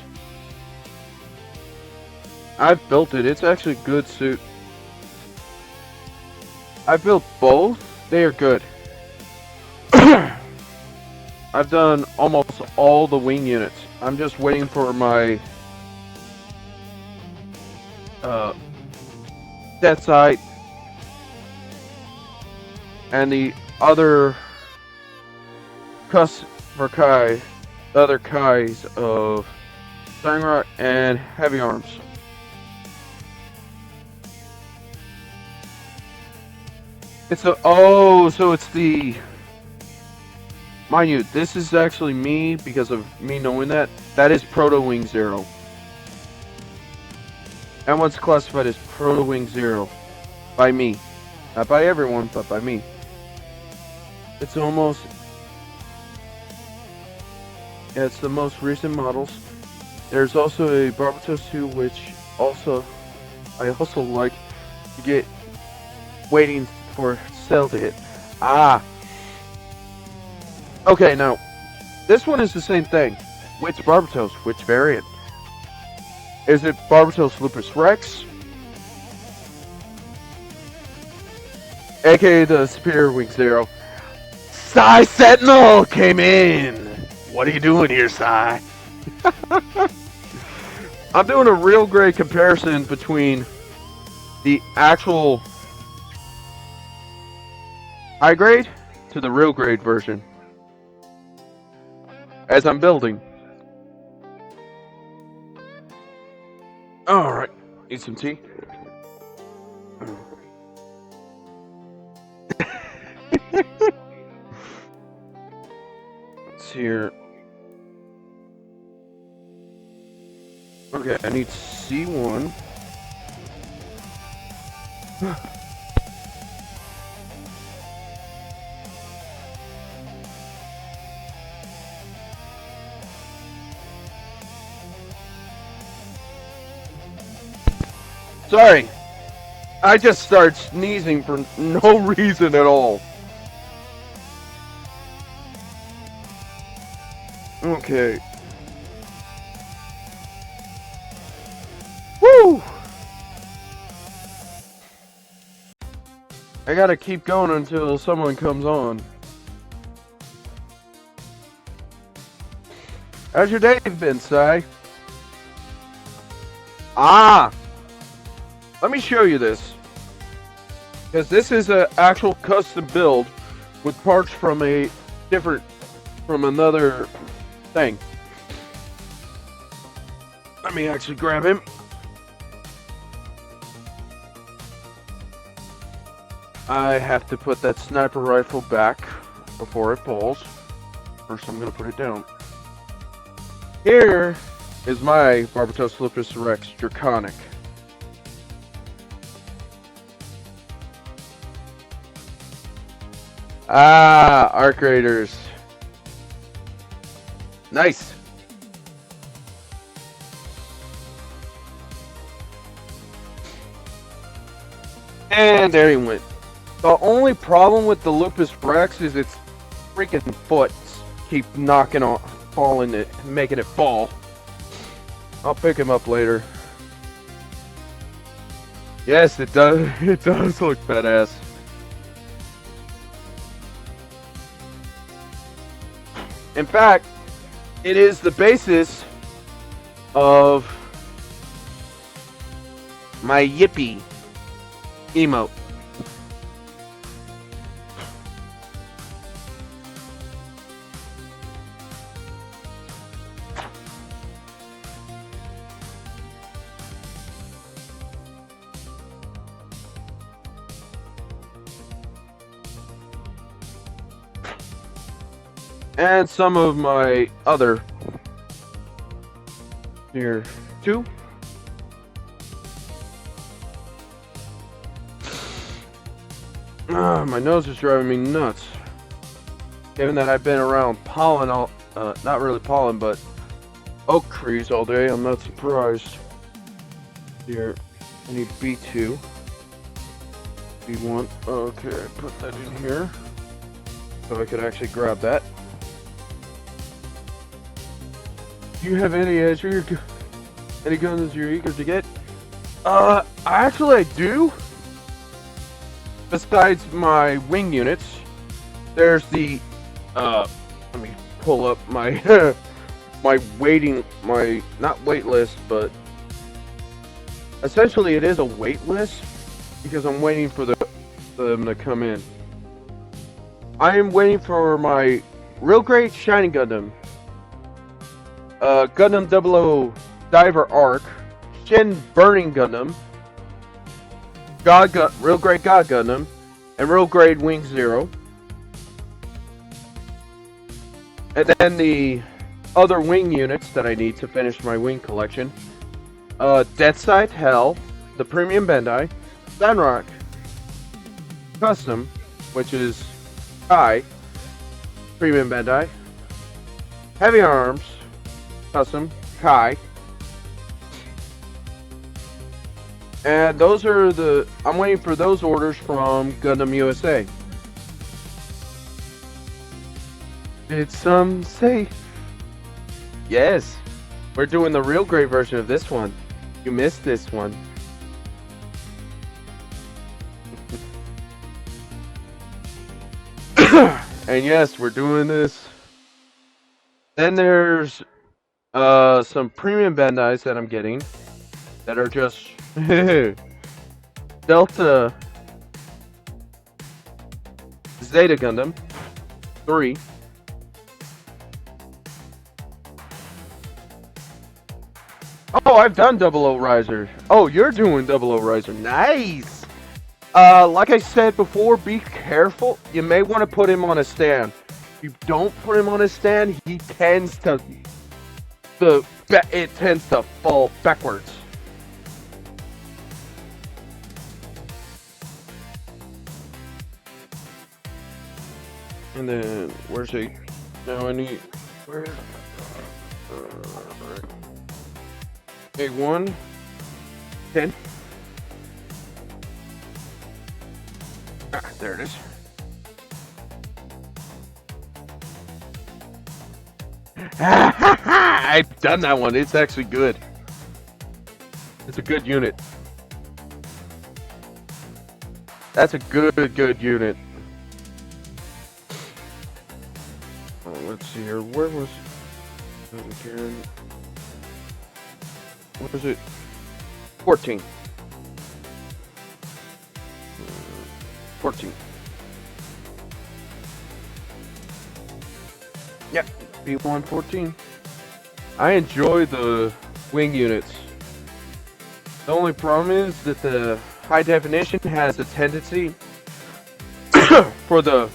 I've built it. It's actually a good suit. I built both. They are good. I've done almost all the wing units. I'm just waiting for my set sight and the other for Kai, the other Kais of Sangra and Heavy Arms. It's a so it's the. Mind you, this is actually me because of me knowing that. That is Proto Wing Zero. And what's classified as Proto Wing Zero by me, not by everyone, but by me. It's almost. Yeah, it's the most recent models. There's also a Barbatos 2, which I also like to get waiting for sale to hit. Okay, now this one is the same thing. Which Barbatos? Which variant? Is it Barbatos Lupus Rex? AKA the Superior Wing Zero. Psy Sentinel came in! What are you doing here, Psy? I'm doing a real great comparison between the actual high grade to the real grade version as I'm building. Alright, need some tea? Let's see here. Okay, I need C1. Sorry, I just started sneezing for no reason at all. Okay. Woo! I gotta keep going until someone comes on. How's your day been, Si? Let me show you this. Because this is an actual custom build with parts from another thing. Let me actually grab him. I have to put that sniper rifle back before it falls. First, I'm going to put it down. Here is my Barbatos Lupus Rex Draconic. Arc Raiders. Nice. And there he went. The only problem with the Lupus Rex is its freaking foot keep knocking on, falling it, making it fall. I'll pick him up later. Yes, it does. It does look badass. In fact, it is the basis of my Yippee emote. And some of my other here too. My nose is driving me nuts. Given that I've been around pollen all, not really pollen, but oak trees all day, I'm not surprised. Here, I need B2. B1, okay, put that in here. So I could actually grab that. Do you have any guns you're eager to get? Actually I do. Besides my wing units, there's the, let me pull up my, not wait list, but essentially it is a wait list, because I'm waiting for them to come in. I am waiting for my real great Shining Gundam, Gundam 00 Diver Arc, Shin Burning Gundam, Real Great God Gundam, and Real Great Wing Zero. And then the other wing units that I need to finish my wing collection. Deathside Hell, the Premium Bandai, Sunrock, Custom, which is Kai, Premium Bandai, Heavy Arms, Custom, Kai. And those are I'm waiting for those orders from Gundam USA. Did some say? Yes, we're doing the real great version of this one. You missed this one. And yes, we're doing this. Then there's some premium Bandais that I'm getting that are just Delta Zeta Gundam 3. Oh, I've done 00 Riser. Oh, you're doing 00 Riser. Nice! Like I said before, be careful. You may want to put him on a stand. If you don't put him on a stand, he tends to... it tends to fall backwards. And then, where's he? Now I need... Where? A1. 10. Ah, there it is. I've done that one. It's actually good. It's a good unit. That's a good unit. Oh, let's see here. Where was it again? What was it? 14. 14. Yep, B114. I enjoy the wing units. The only problem is that the high definition has a tendency for the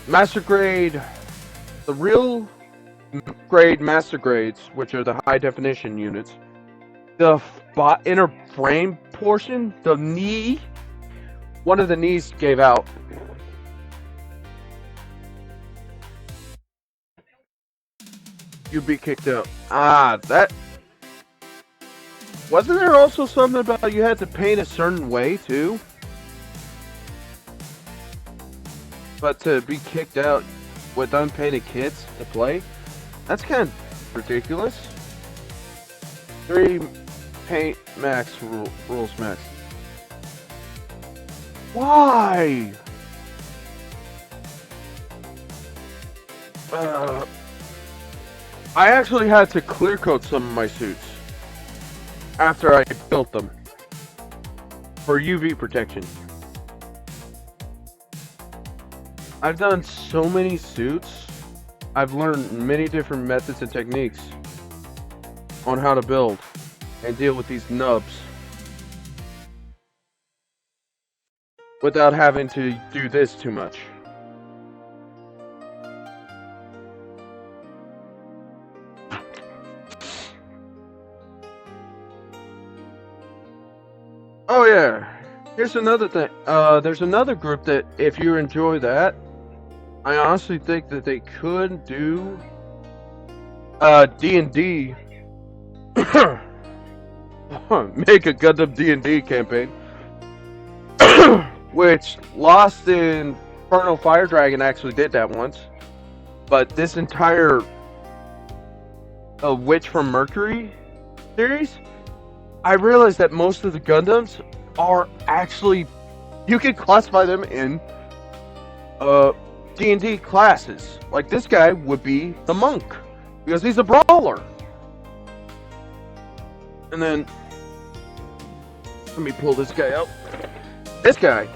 master grade, the real grade master grades, which are the high definition units, the inner frame portion, the knee, one of the knees gave out. You'd be kicked out. Ah, that... Wasn't there also something about you had to paint a certain way, too? But to be kicked out with unpainted kits to play? That's kind of ridiculous. 3 paint max rules max. Why? I actually had to clear coat some of my suits after I built them for UV protection. I've done so many suits. I've learned many different methods and techniques on how to build and deal with these nubs without having to do this too much. Oh yeah. Here's another thing. There's another group that if you enjoy that, I honestly think that they could do D&D make a Gundam D&D campaign, which Lost in Infernal Fire Dragon actually did that once. But this entire Witch from Mercury series, I realized that most of the Gundams are actually, you can classify them in D&D classes. Like this guy would be the monk because he's a brawler. And then let me pull this guy out. This guy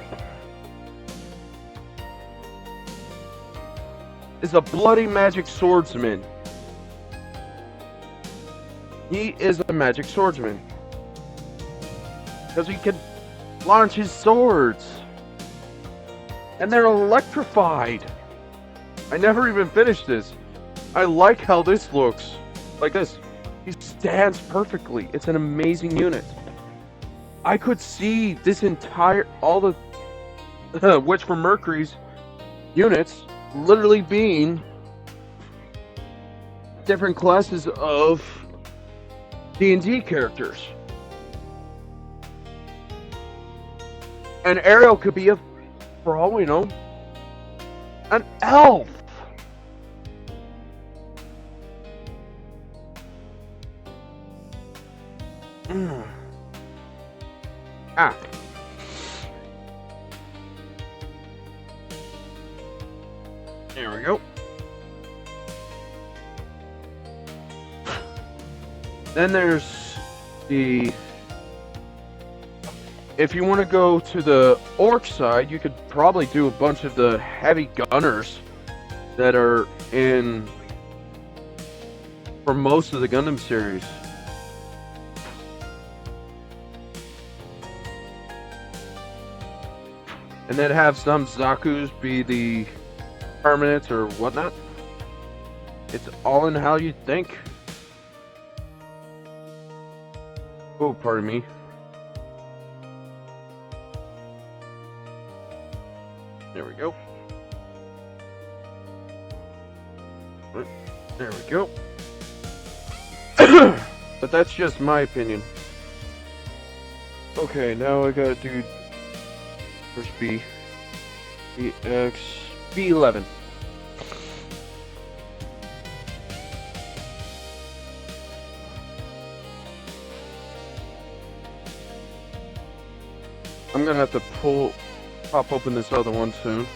is a bloody magic swordsman. He is a magic swordsman because he can launch his swords, and they're electrified. I never even finished this. I like how this looks. Like this. He stands perfectly. It's an amazing unit. I could see this entire, all the Witch from Mercury's units literally being different classes of D&D characters. And Ariel could be a, for all we know, an elf. Ah. There we go. Then there's the, if you want to go to the orc side, you could probably do a bunch of the heavy gunners that are in for most of the Gundam series. And then have some Zaku's be the permanents or whatnot. It's all in how you think. Oh, pardon me. There we go. There we go. But that's just my opinion. Okay, now I gotta do first B. BX B11. I'm gonna have to pop open this other one soon.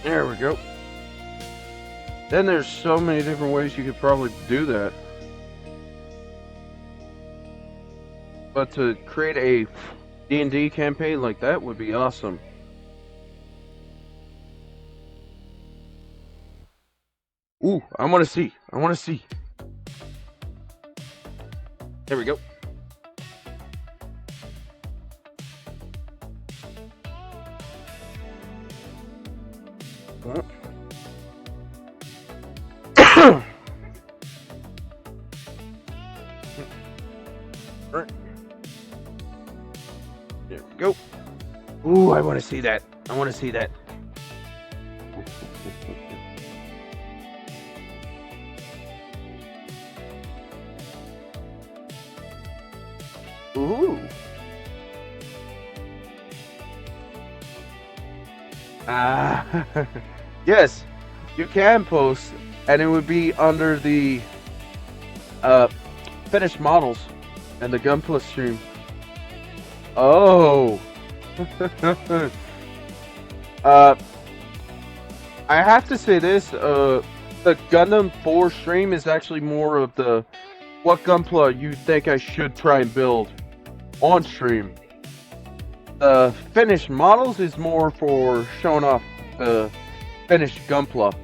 There we go. Then there's so many different ways you could probably do that. But to create a D&D campaign like that would be awesome. Ooh, I want to see. I want to see. There we go. There we go. Ooh, I want to see that. I want to see that. Ooh. Ah. Yes, you can post, and it would be under the finished models and the Gunpla stream. Oh. I have to say this, the Gundam 4 stream is actually more of the what Gunpla you think I should try and build on stream. The finished models is more for showing off the finished Gunpla.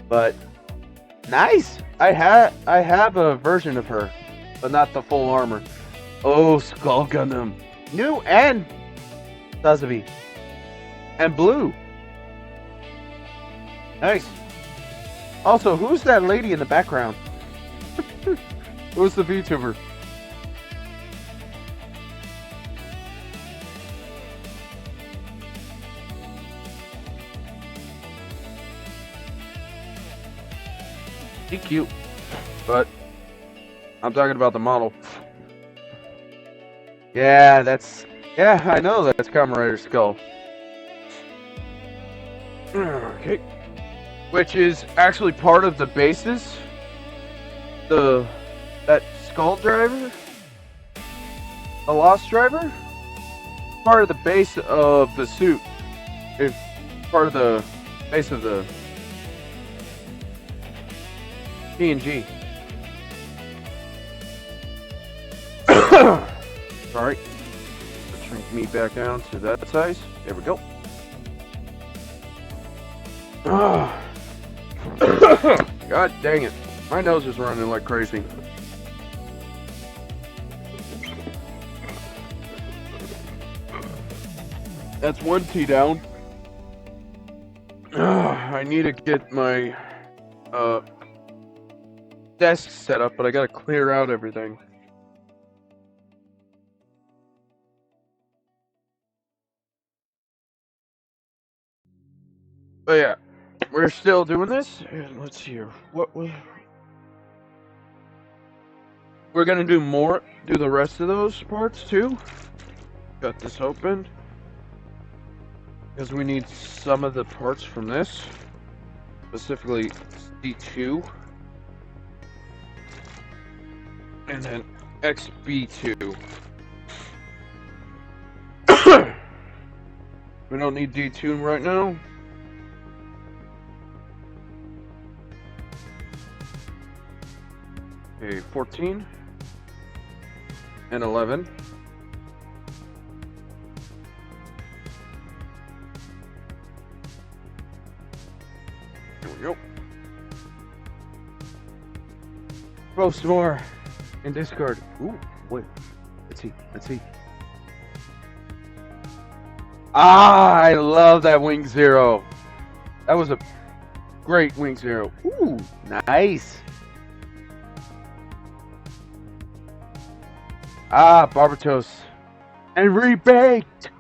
But nice. I have a version of her, but not the full armor. Oh, Skull Gundam, new and Sazabi, and blue. Nice. Also, who's that lady in the background? Who's the VTuber? She's cute, but I'm talking about the model. Yeah, I know that's Kamen Rider Skull. Okay. Which is actually part of the bases. That Skull Driver? The Lost Driver? Part of the base of the suit. It's part of the base of the PNG. Sorry. Let's shrink me back down to that size. There we go. God dang it. My nose is running like crazy. That's one tea down. I need to get my desk set up, but I gotta clear out everything. But yeah, we're still doing this. And let's see here. We're gonna do the rest of those parts too. Got this open. Because we need some of the parts from this. Specifically D2. And then XB2. We don't need D2 right now. Okay, 14 and 11. Here we go. Post more in Discord. Ooh, wait. Let's see. Ah, I love that Wing Zero. That was a great Wing Zero. Ooh, nice. Ah, Barbatos. And rebaked!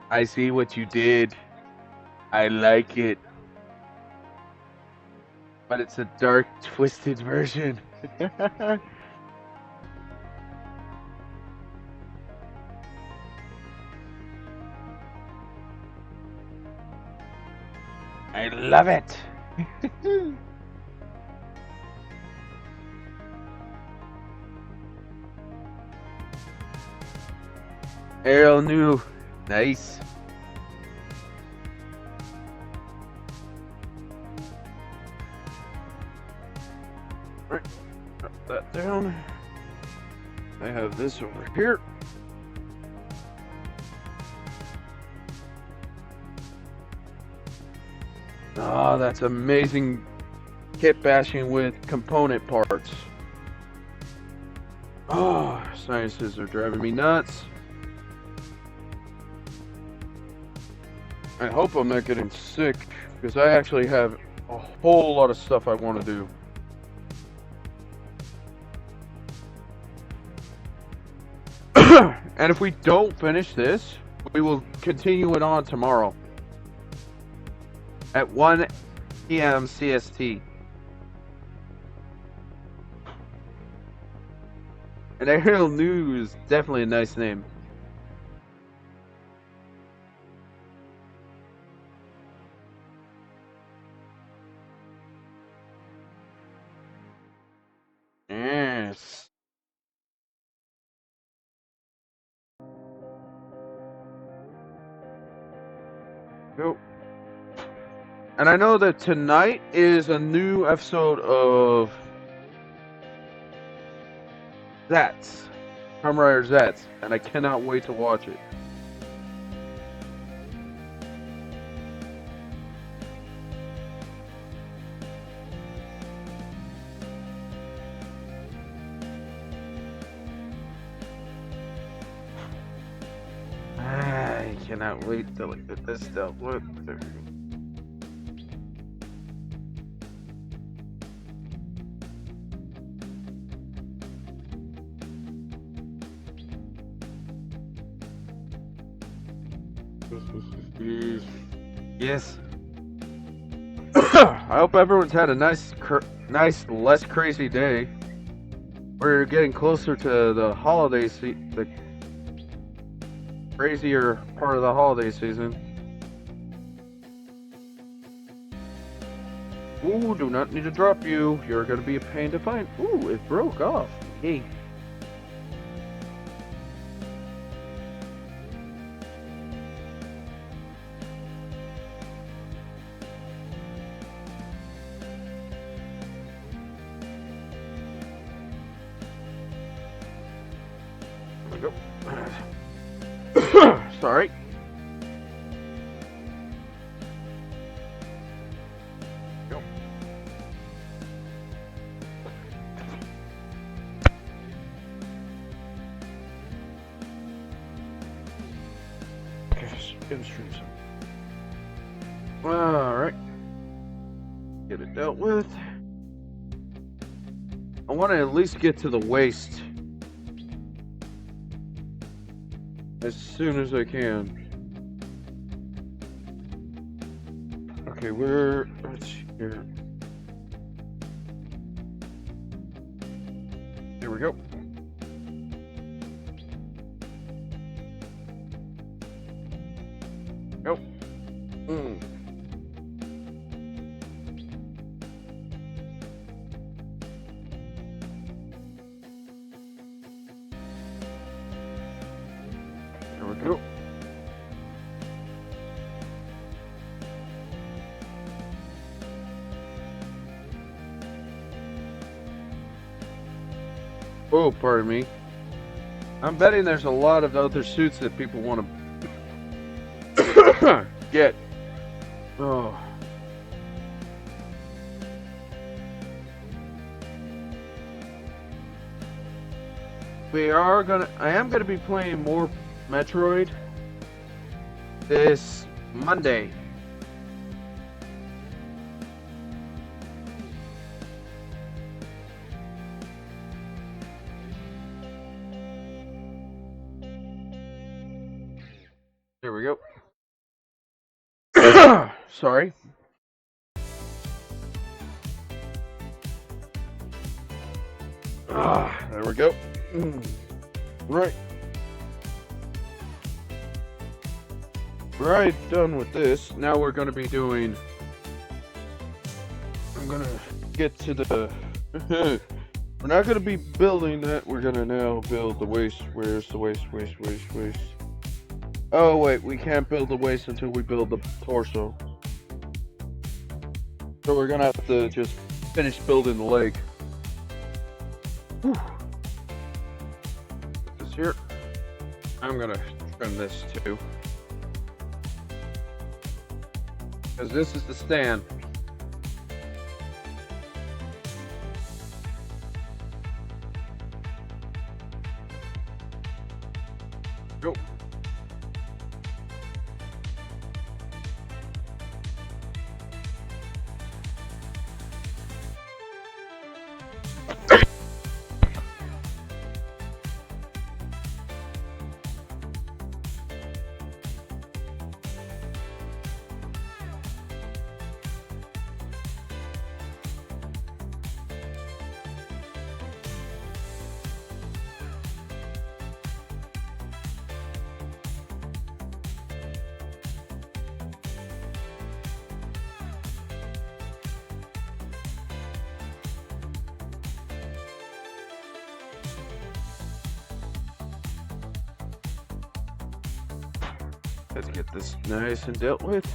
I see what you did. I like it. But it's a dark, twisted version. I love it. Ariel new. Nice. Right. Drop that down. I have this over here. Ah, that's amazing kit bashing with component parts. Oh, sciences are driving me nuts. I hope I'm not getting sick, because I actually have a whole lot of stuff I want to do. And if we don't finish this, we will continue it on tomorrow at 1 p.m. CST. And Ariel New is definitely a nice name. Yes. Go. And I know that tonight is a new episode of Zats. Kamen Rider Zats, and I cannot wait to watch it. I cannot wait to get this dealt with. There we go. Yes. I hope everyone's had a nice, less crazy day. We're getting closer to the holiday the crazier part of the holiday season. Ooh, do not need to drop you. You're gonna be a pain to find. Ooh, it broke off. Yay. Go. Sorry. Go. Alright. Get it dealt with. I want to at least get to the waist as soon as I can. Okay, let's here. There we go. Go. There we go. Oh, pardon me. I'm betting there's a lot of other suits that people want to get. Oh. I am gonna be playing more Metroid this Monday. There we go. Sorry. There we go. Right. Right, done with this. Now we're going to be doing... I'm going to get to the... We're not going to be building that. We're going to now build the waist. Where's the waist? Oh, wait. We can't build the waist until we build the torso. So we're going to have to just finish building the leg. Whew. Put this here. I'm going to trim this too. Because this is the stand. Go. Let's get this nice and dealt with.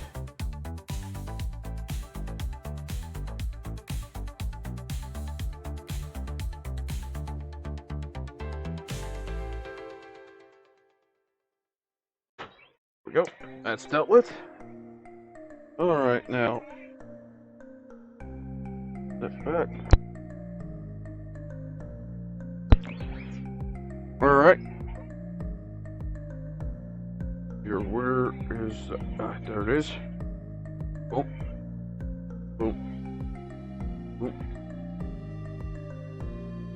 go. That's dealt with. Alright, now. Step back. Alright. Here, where is... there it is. Oh. Oh. Oh.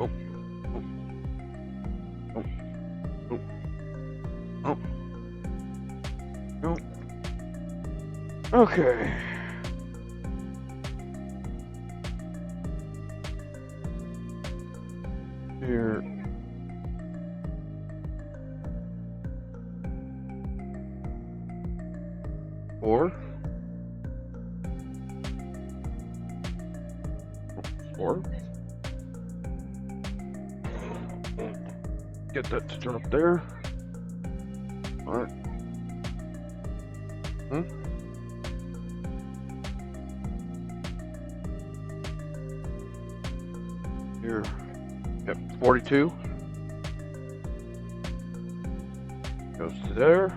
Oh. Oh. Oh. Oh. Oh. Okay. Here. Four. Get that to turn up there. Alright. Here. Yep, 42. Goes to there.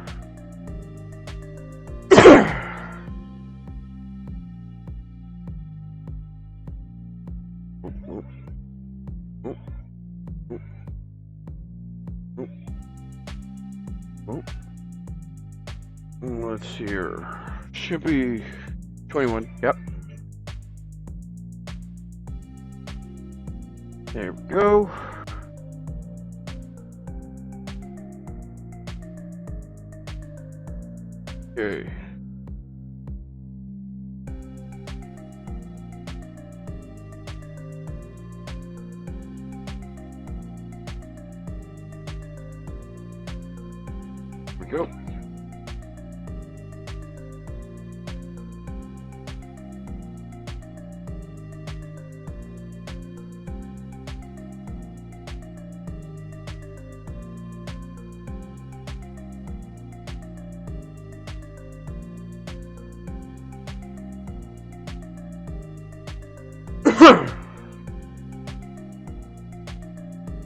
Let's see here. Should be 21. Yep. There we go. Okay. There we go.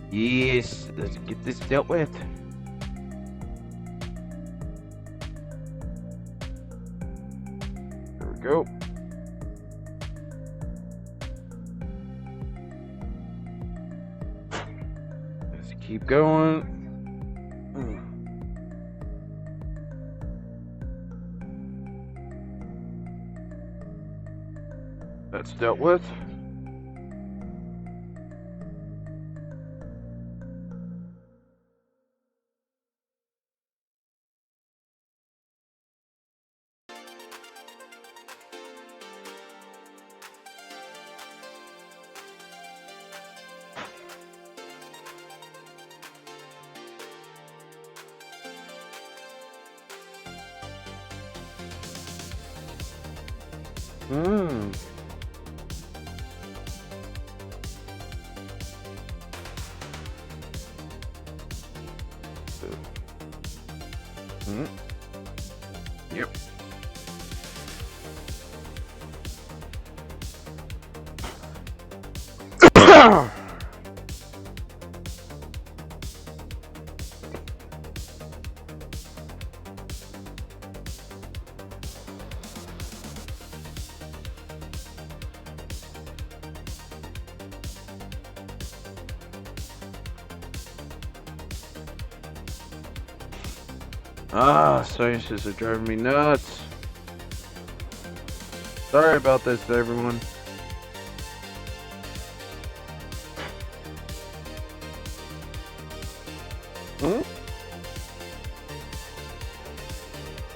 Yes, let's get this dealt with. There we go. Let's keep going. That's dealt with. Yep. Scientists are driving me nuts. Sorry about this, everyone.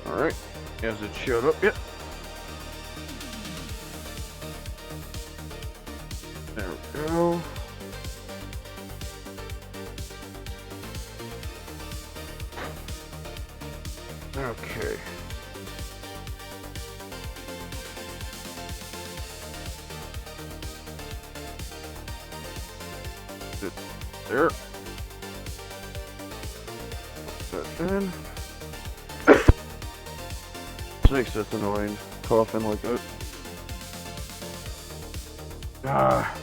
Alright. Has it showed up yet? There we go. Okay. Sit there. Put that in. Snakes, that's annoying. Coughing like that. Ah.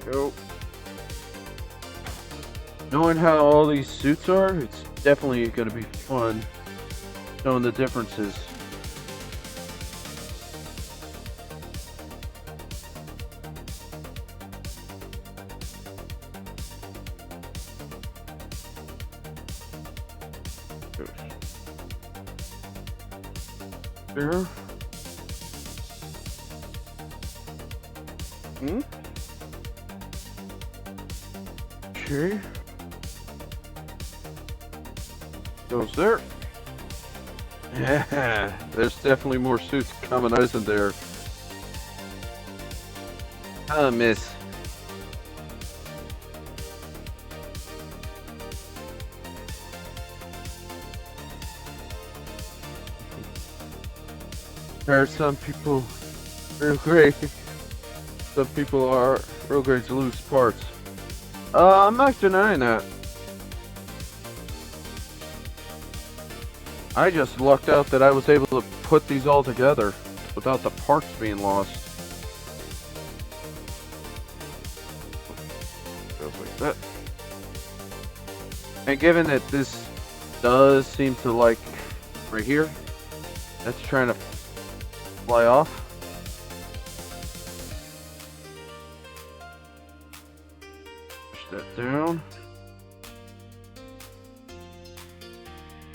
Go. Knowing how all these suits are, definitely going to be fun showing the differences. There. Okay. Goes there. Yeah, there's definitely more suits coming, isn't there? Miss. There are some people real great. Some people are real great to lose parts. I'm not denying that. I just lucked out that I was able to put these all together without the parts being lost. Goes like that. And given that this does seem to, like, right here, that's trying to fly off. Push that down.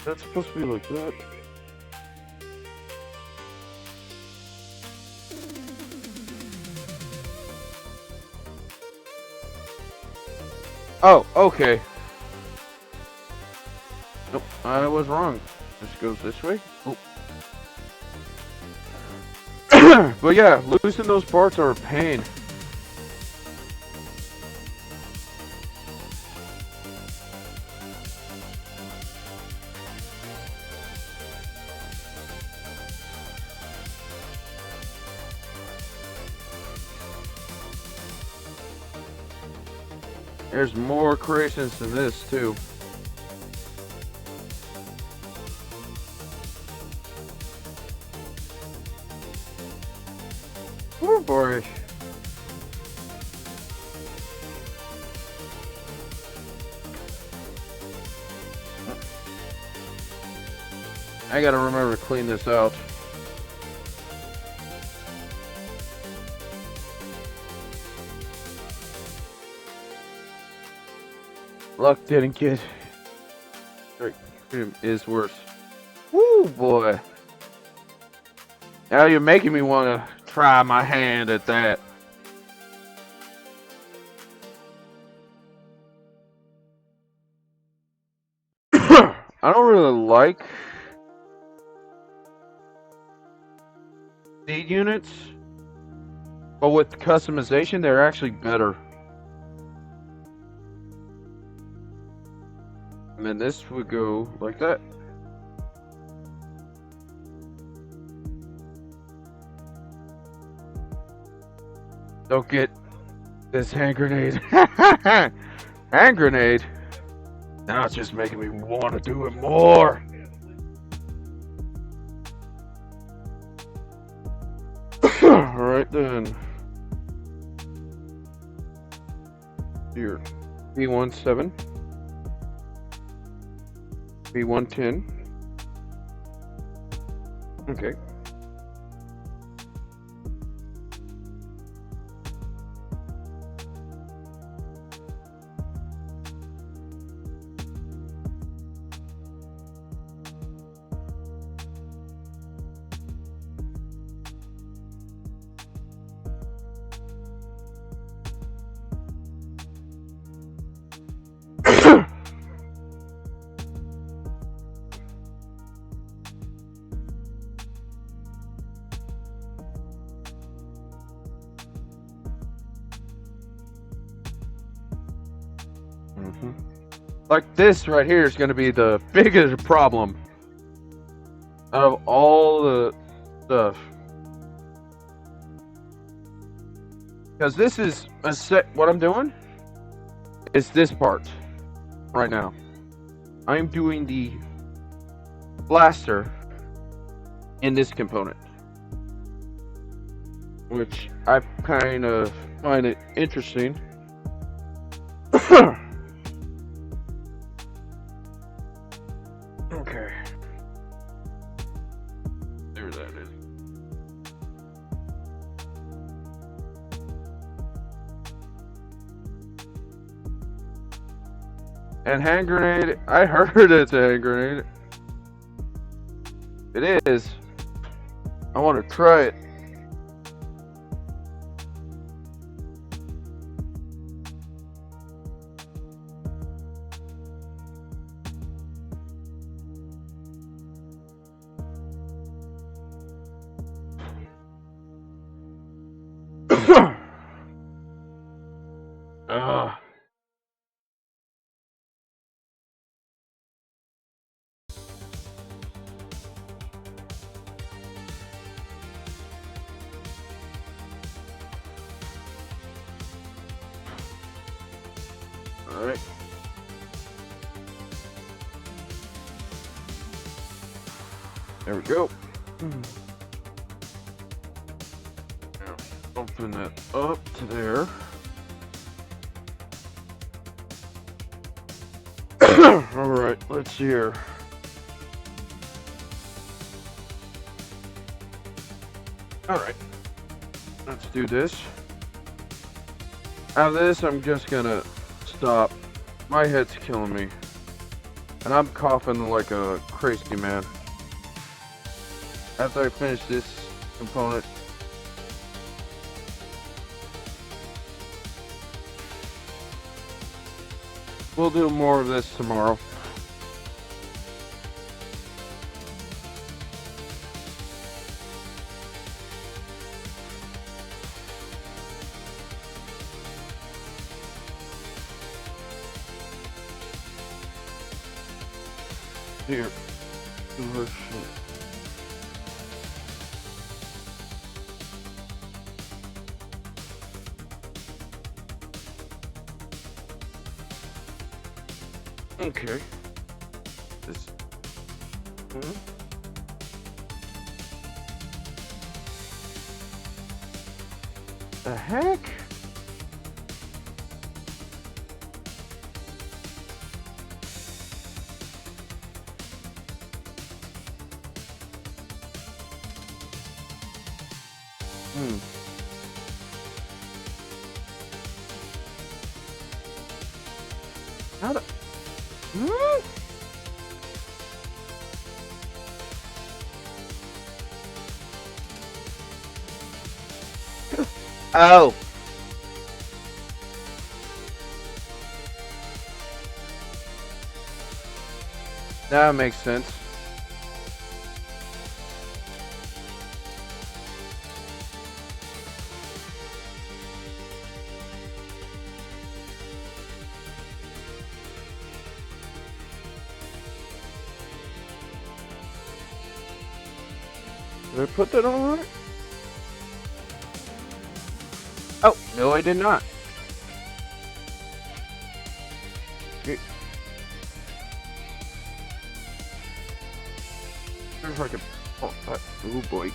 That's supposed to be like that. Oh, okay. Nope, I was wrong. This goes this way. Oh. But yeah, losing those parts are a pain. There's more creations than this, too. Oh boy. I gotta remember to clean this out. Luck didn't get. Cream is worse. Woo boy. Now you're making me want to try my hand at that. I don't really like seed units, but with customization, they're actually better. And then this would go like that. Don't get this hand grenade. Hand grenade? Now it's just making me want to do it more. Alright then. Here. B17. B110. Okay. Like this right here is going to be the biggest problem out of all the stuff. Because this is a set. What I'm doing is this part right now. I'm doing the blaster in this component, which I kind of find it interesting. And hand grenade, I heard it's a hand grenade. It is. I want to try it. Ugh. Alright. There we go. Now, open that up to there. Alright, let's see here. Alright. Let's do this. Out of this, I'm just gonna stop. My head's killing me. And I'm coughing like a crazy man. After I finish this component, we'll do more of this tomorrow. Here. Oh, shit. Okay. This. The heck? How the... Oh. That makes sense. Did I put that on right? Oh, no I did not. Okay. There's like a... Oh boy.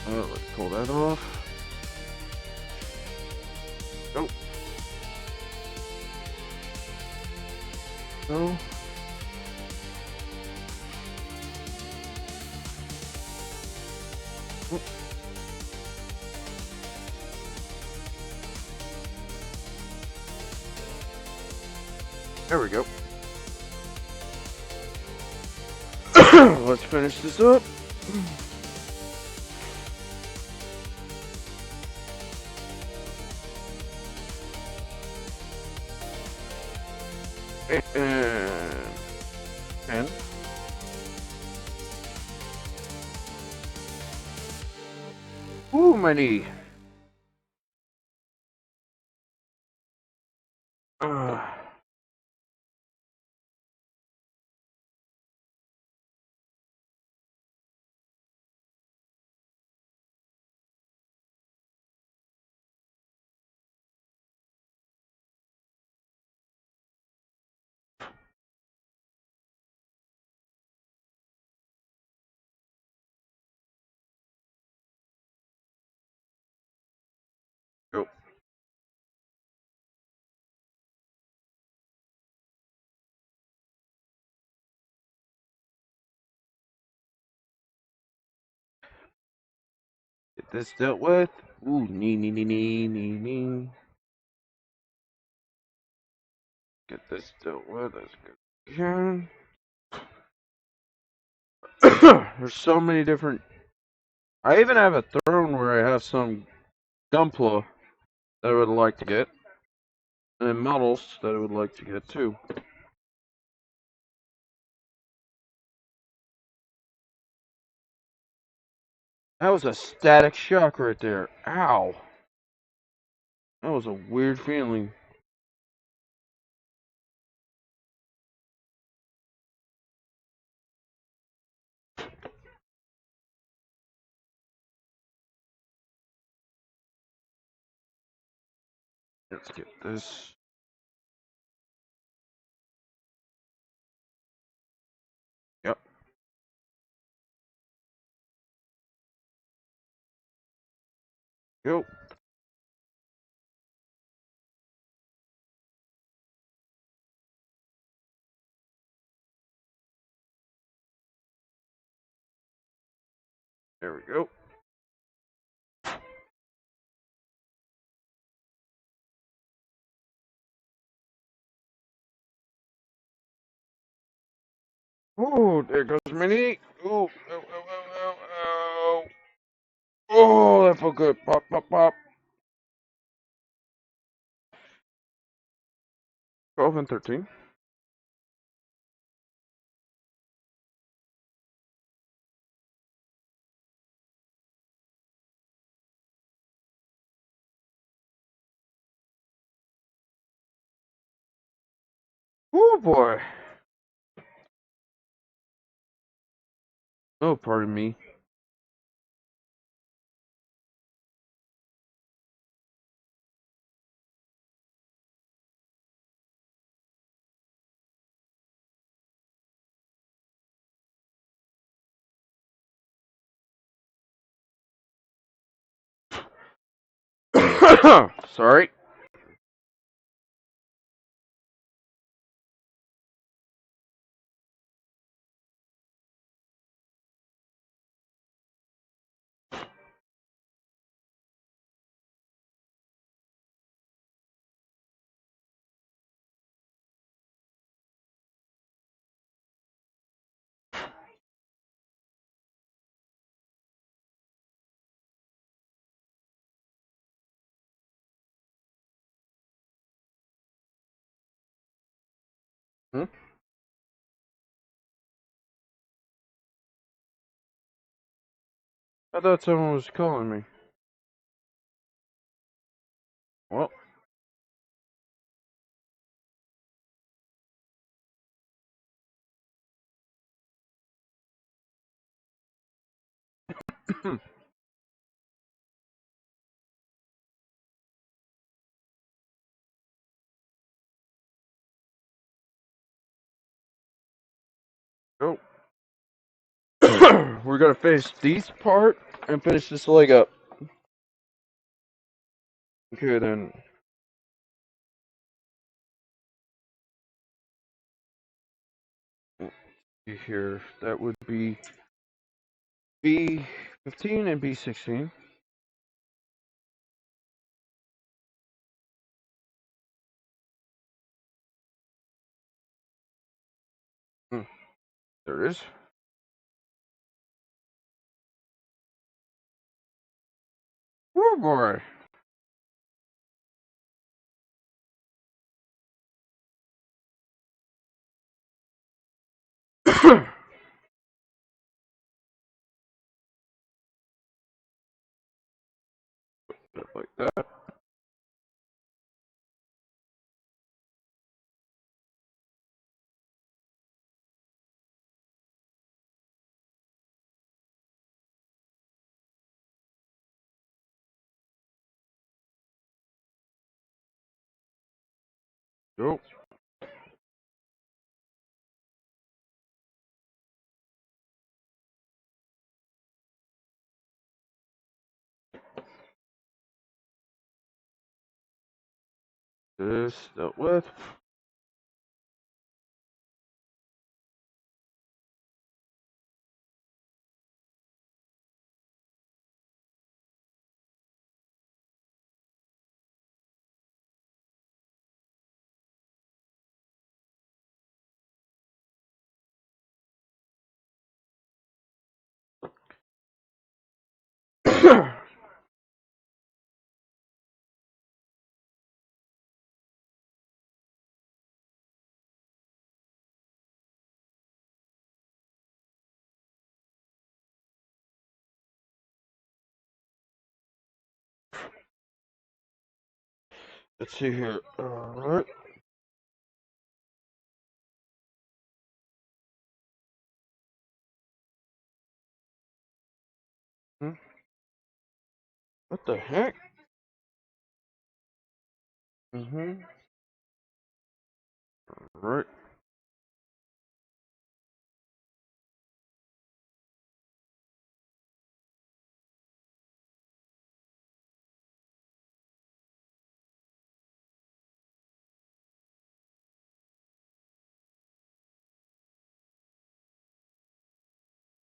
Let's pull that off. Nope. No. Oh. There we go. Let's finish this up. And ooh, my knee. Go. Get this dealt with. Ooh, nee. Get this dealt with as good as can. There's so many different. I even have a throne where I have some Gunpla that I would like to get, and models that I would like to get too. That was a static shock right there. Ow. That was a weird feeling. Let's get this. Yep. Go. There we go. Oh, there goes Minnie. Oh, oh. Oh, that felt good. Pop. 12 and 13. Oh boy. Oh, pardon me. Sorry. Hmm? I thought someone was calling me. Well. Go. We're gonna finish this part and finish this leg up. Okay, then. Here, that would be B15 and B16. Hmm, there it is. Oh boy. Like that. Go. This dealt with. Let's see here. Alright. What the heck? Mm-hmm. Alright.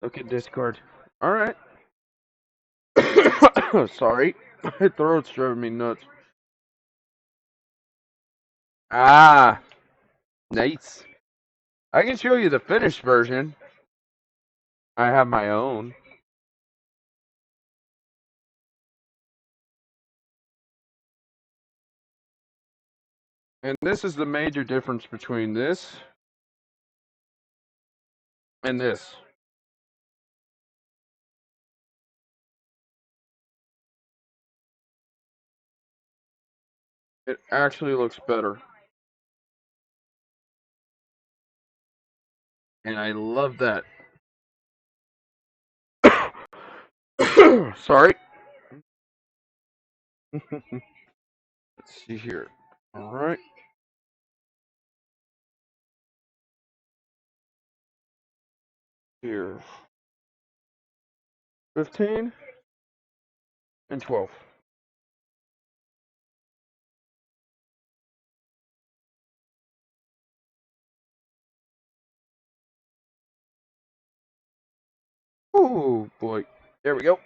Okay, discard. Alright. Sorry. My throat's driving me nuts. Ah, nice. I can show you the finished version. I have my own. And this is the major difference between this and this. It actually looks better. And I love that. Sorry. Let's see here. Alright. Here. 15 and 12. Oh boy. There we go.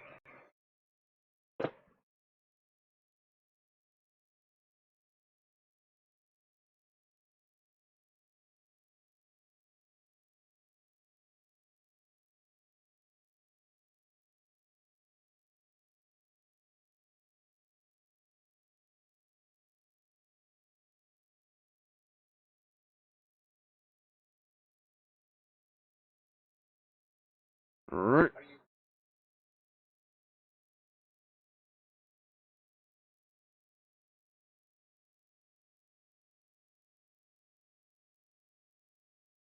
Alright.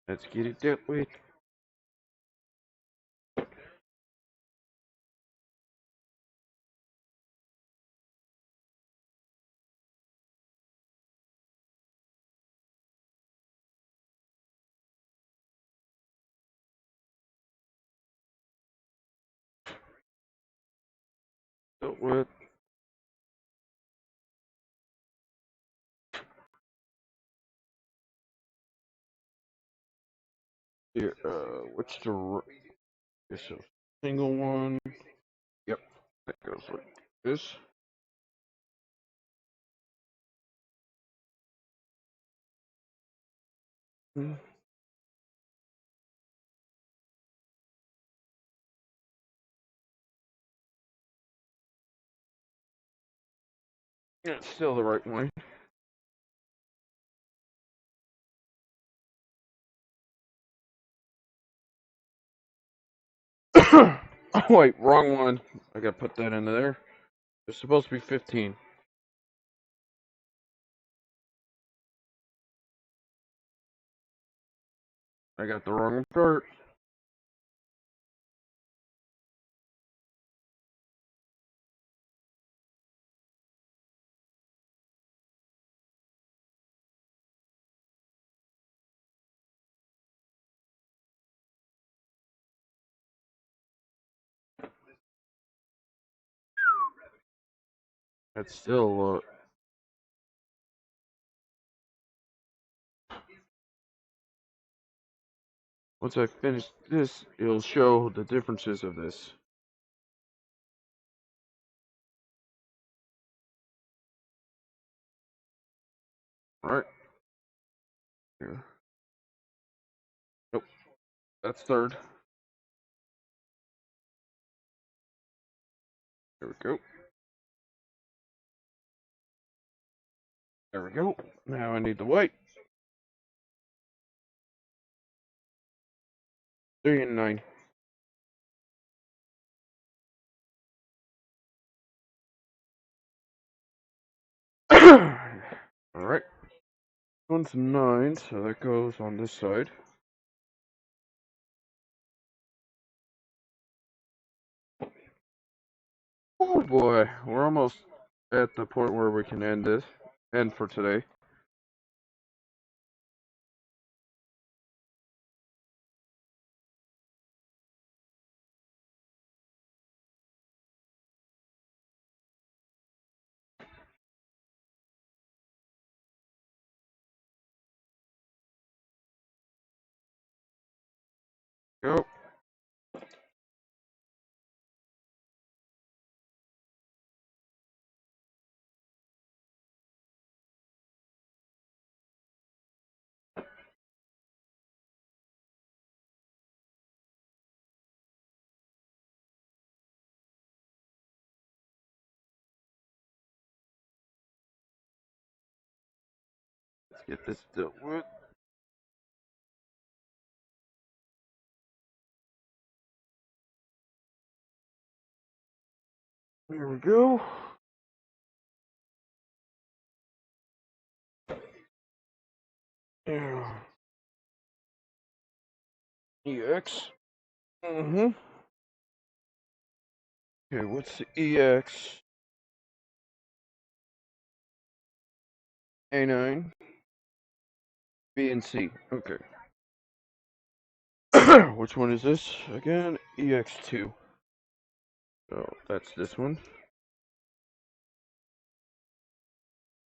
Let's get it that way. That way. Here, which this is a single one. Yep, that goes like this. Mm. Yeah, it's still the right way. Oh wait, wrong one. I gotta put that into there. It's supposed to be 15. I got the wrong part. That's still once I finish this, it'll show the differences of this. Alright. Here. Nope. That's third. There we go. There we go. Now I need the white. 3 and 9. Alright. This one's 9, so that goes on this side. Oh boy, we're almost at the point where we can end for today. Go. Let's get this dealt with. There we go. Yeah. EX. Mm-hmm. Okay, what's the EX? A9, B, and C. Okay. Which one is this again? EX2. So that's this one.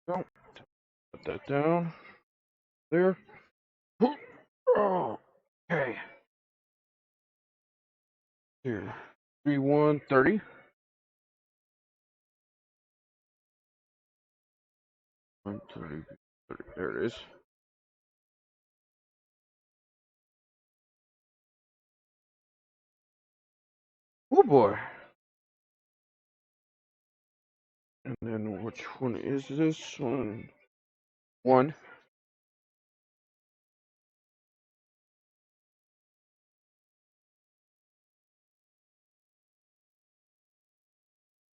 Oh, put that down. There. Oh, okay. Here. 3130. 130. There it is. Oh boy. And then which one is this one? One.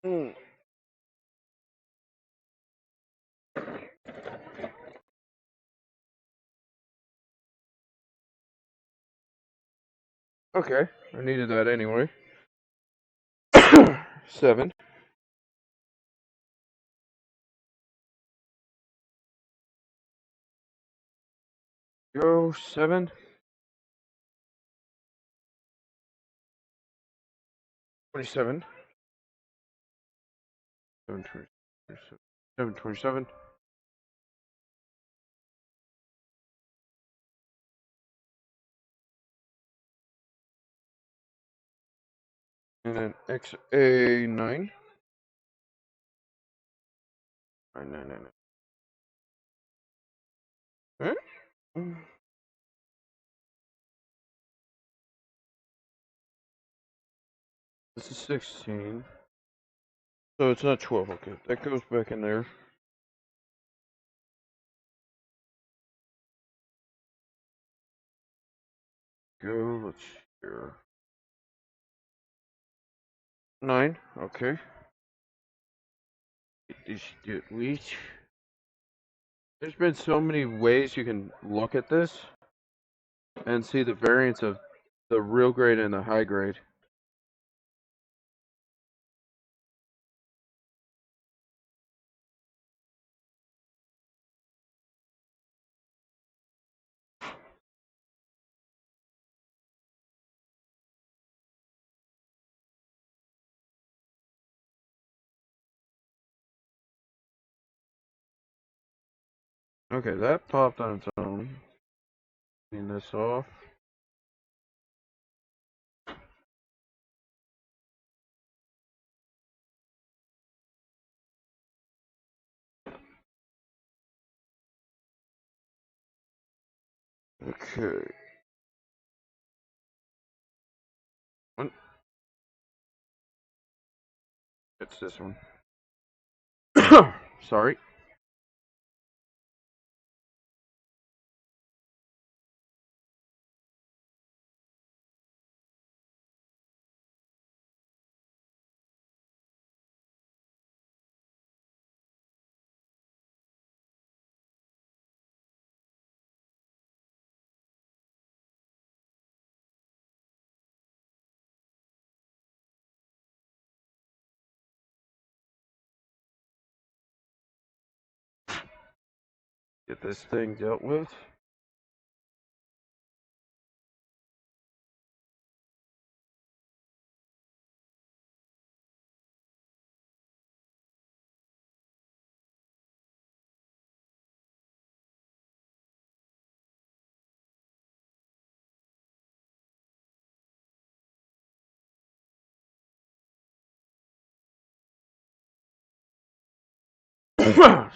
Mm. Okay, I needed that anyway. 7. Go 7. 27. 727. And then XA9. 999. Okay. This is 16. So it's not 12. Okay, that goes back in there. Go, let's hear. 9. Okay. There's been so many ways you can look at this and see the variance of the real grade and the high grade. Okay, that popped on its own. Clean this off. Okay. One. It's this one. Sorry. Get this thing dealt with.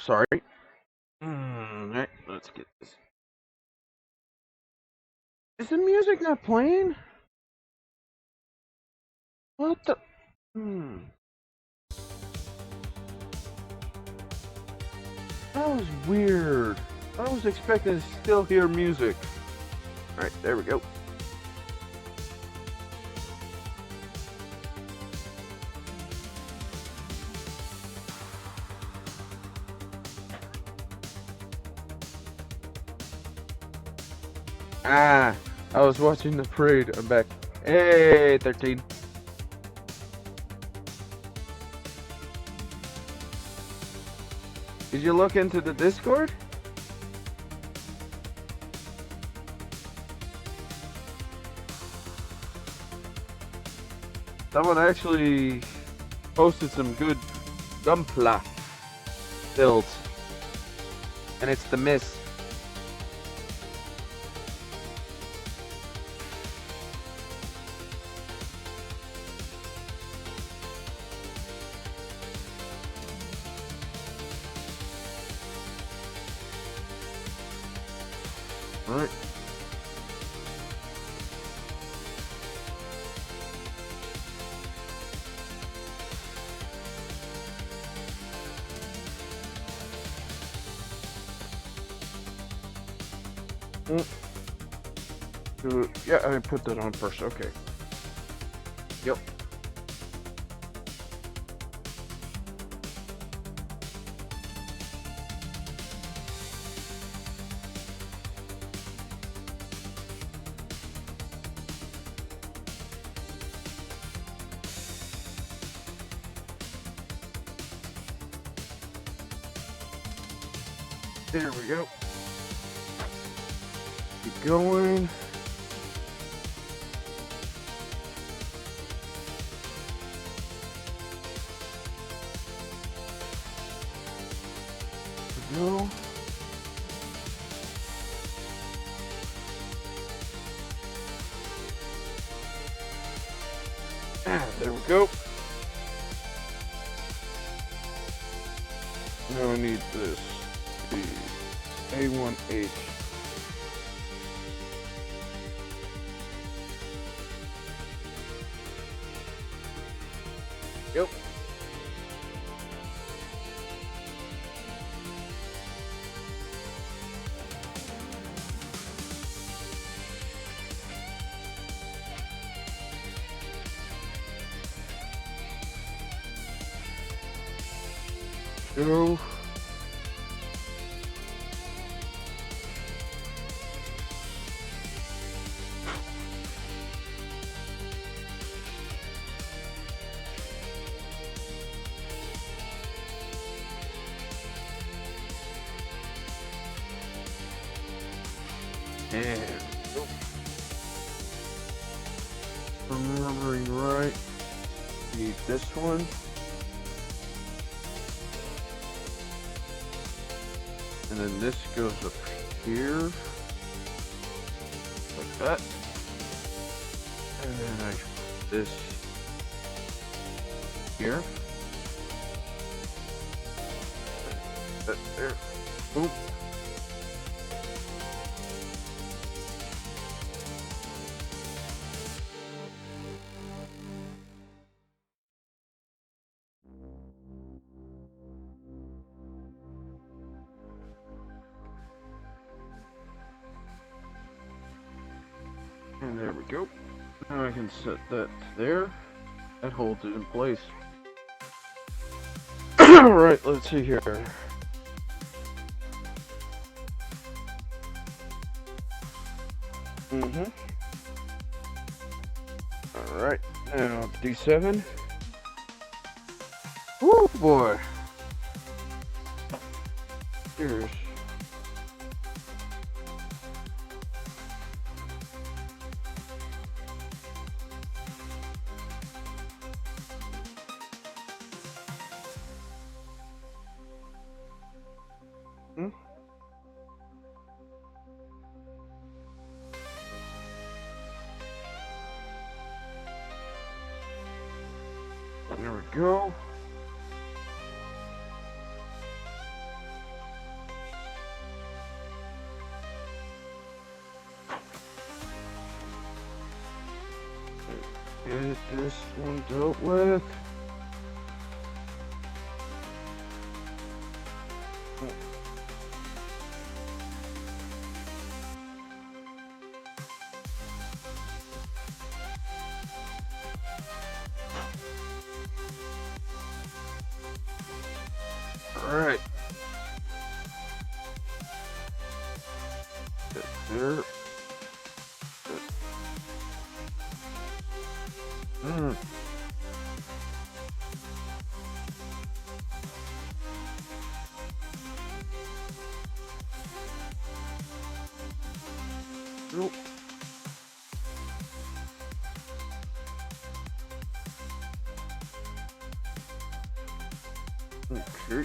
Sorry. Alright, let's get this. Is the music not playing? What the? That was weird. I was expecting to still hear music. Alright, there we go. I was watching the parade. I'm back. Hey, 13. Did you look into the Discord? Someone actually posted some good Gunpla builds. And it's the miss. Alright. Yeah, I put that on first. Okay. Yep. There we go. Keep going. Go. There we go. Now I need this. The A1H. Yep. Go. And go. Remembering right, need this one. And then this goes up here, like that. And then I put this here. That there. Boom. And there we go. Now I can set that there. That holds it in place. Alright, let's see here. Alright, now D7. Woo boy. Here's There we go. Get this one dealt with. Alright. There. Nope. Okay.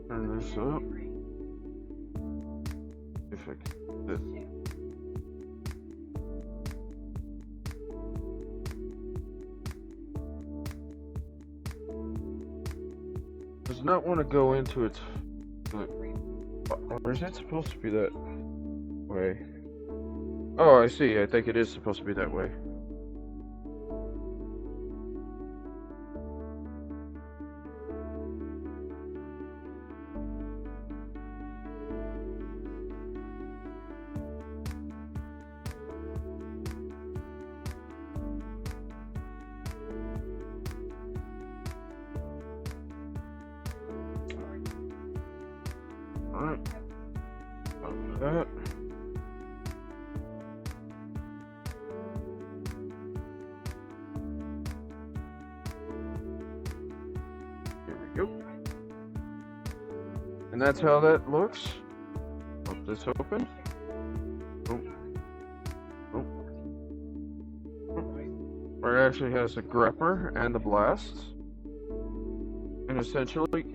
Turn this up. If I can get this. Does not want to go into it. Or is it supposed to be that way? Oh, I see. I think it is supposed to be that way. Alright. That. Here we go. And that's how that looks. Pop this open. Oh. Oh. Where it actually has the grepper and the blast. And essentially,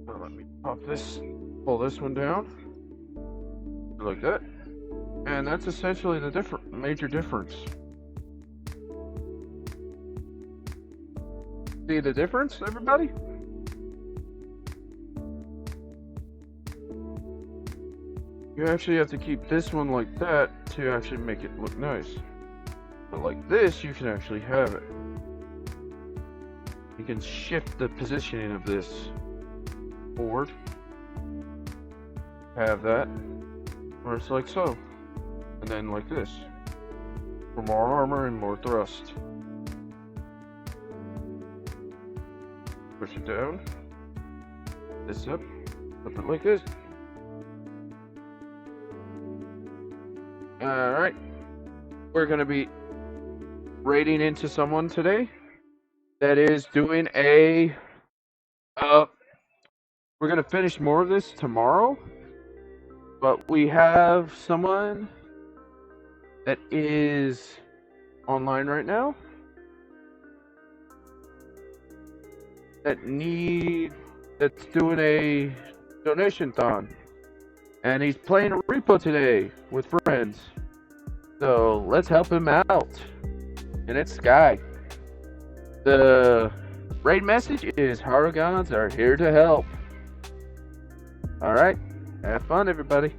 let me pop this, pull this one down, like that, and that's essentially the major difference. See the difference, everybody? You actually have to keep this one like that to actually make it look nice. But like this, you can actually have it. You can shift the positioning of this forward. Have that. Or it's like so. And then like this. For more armor and more thrust. Push it down. This up. Flip it like this. Alright. We're gonna be raiding into someone today that is doing a we're gonna finish more of this tomorrow, but we have someone that is online right now that's doing a donation-thon, and he's playing a repo today with friends. So let's help him out. And it's Sky. The raid message is Harugans are here to help. Alright, have fun everybody.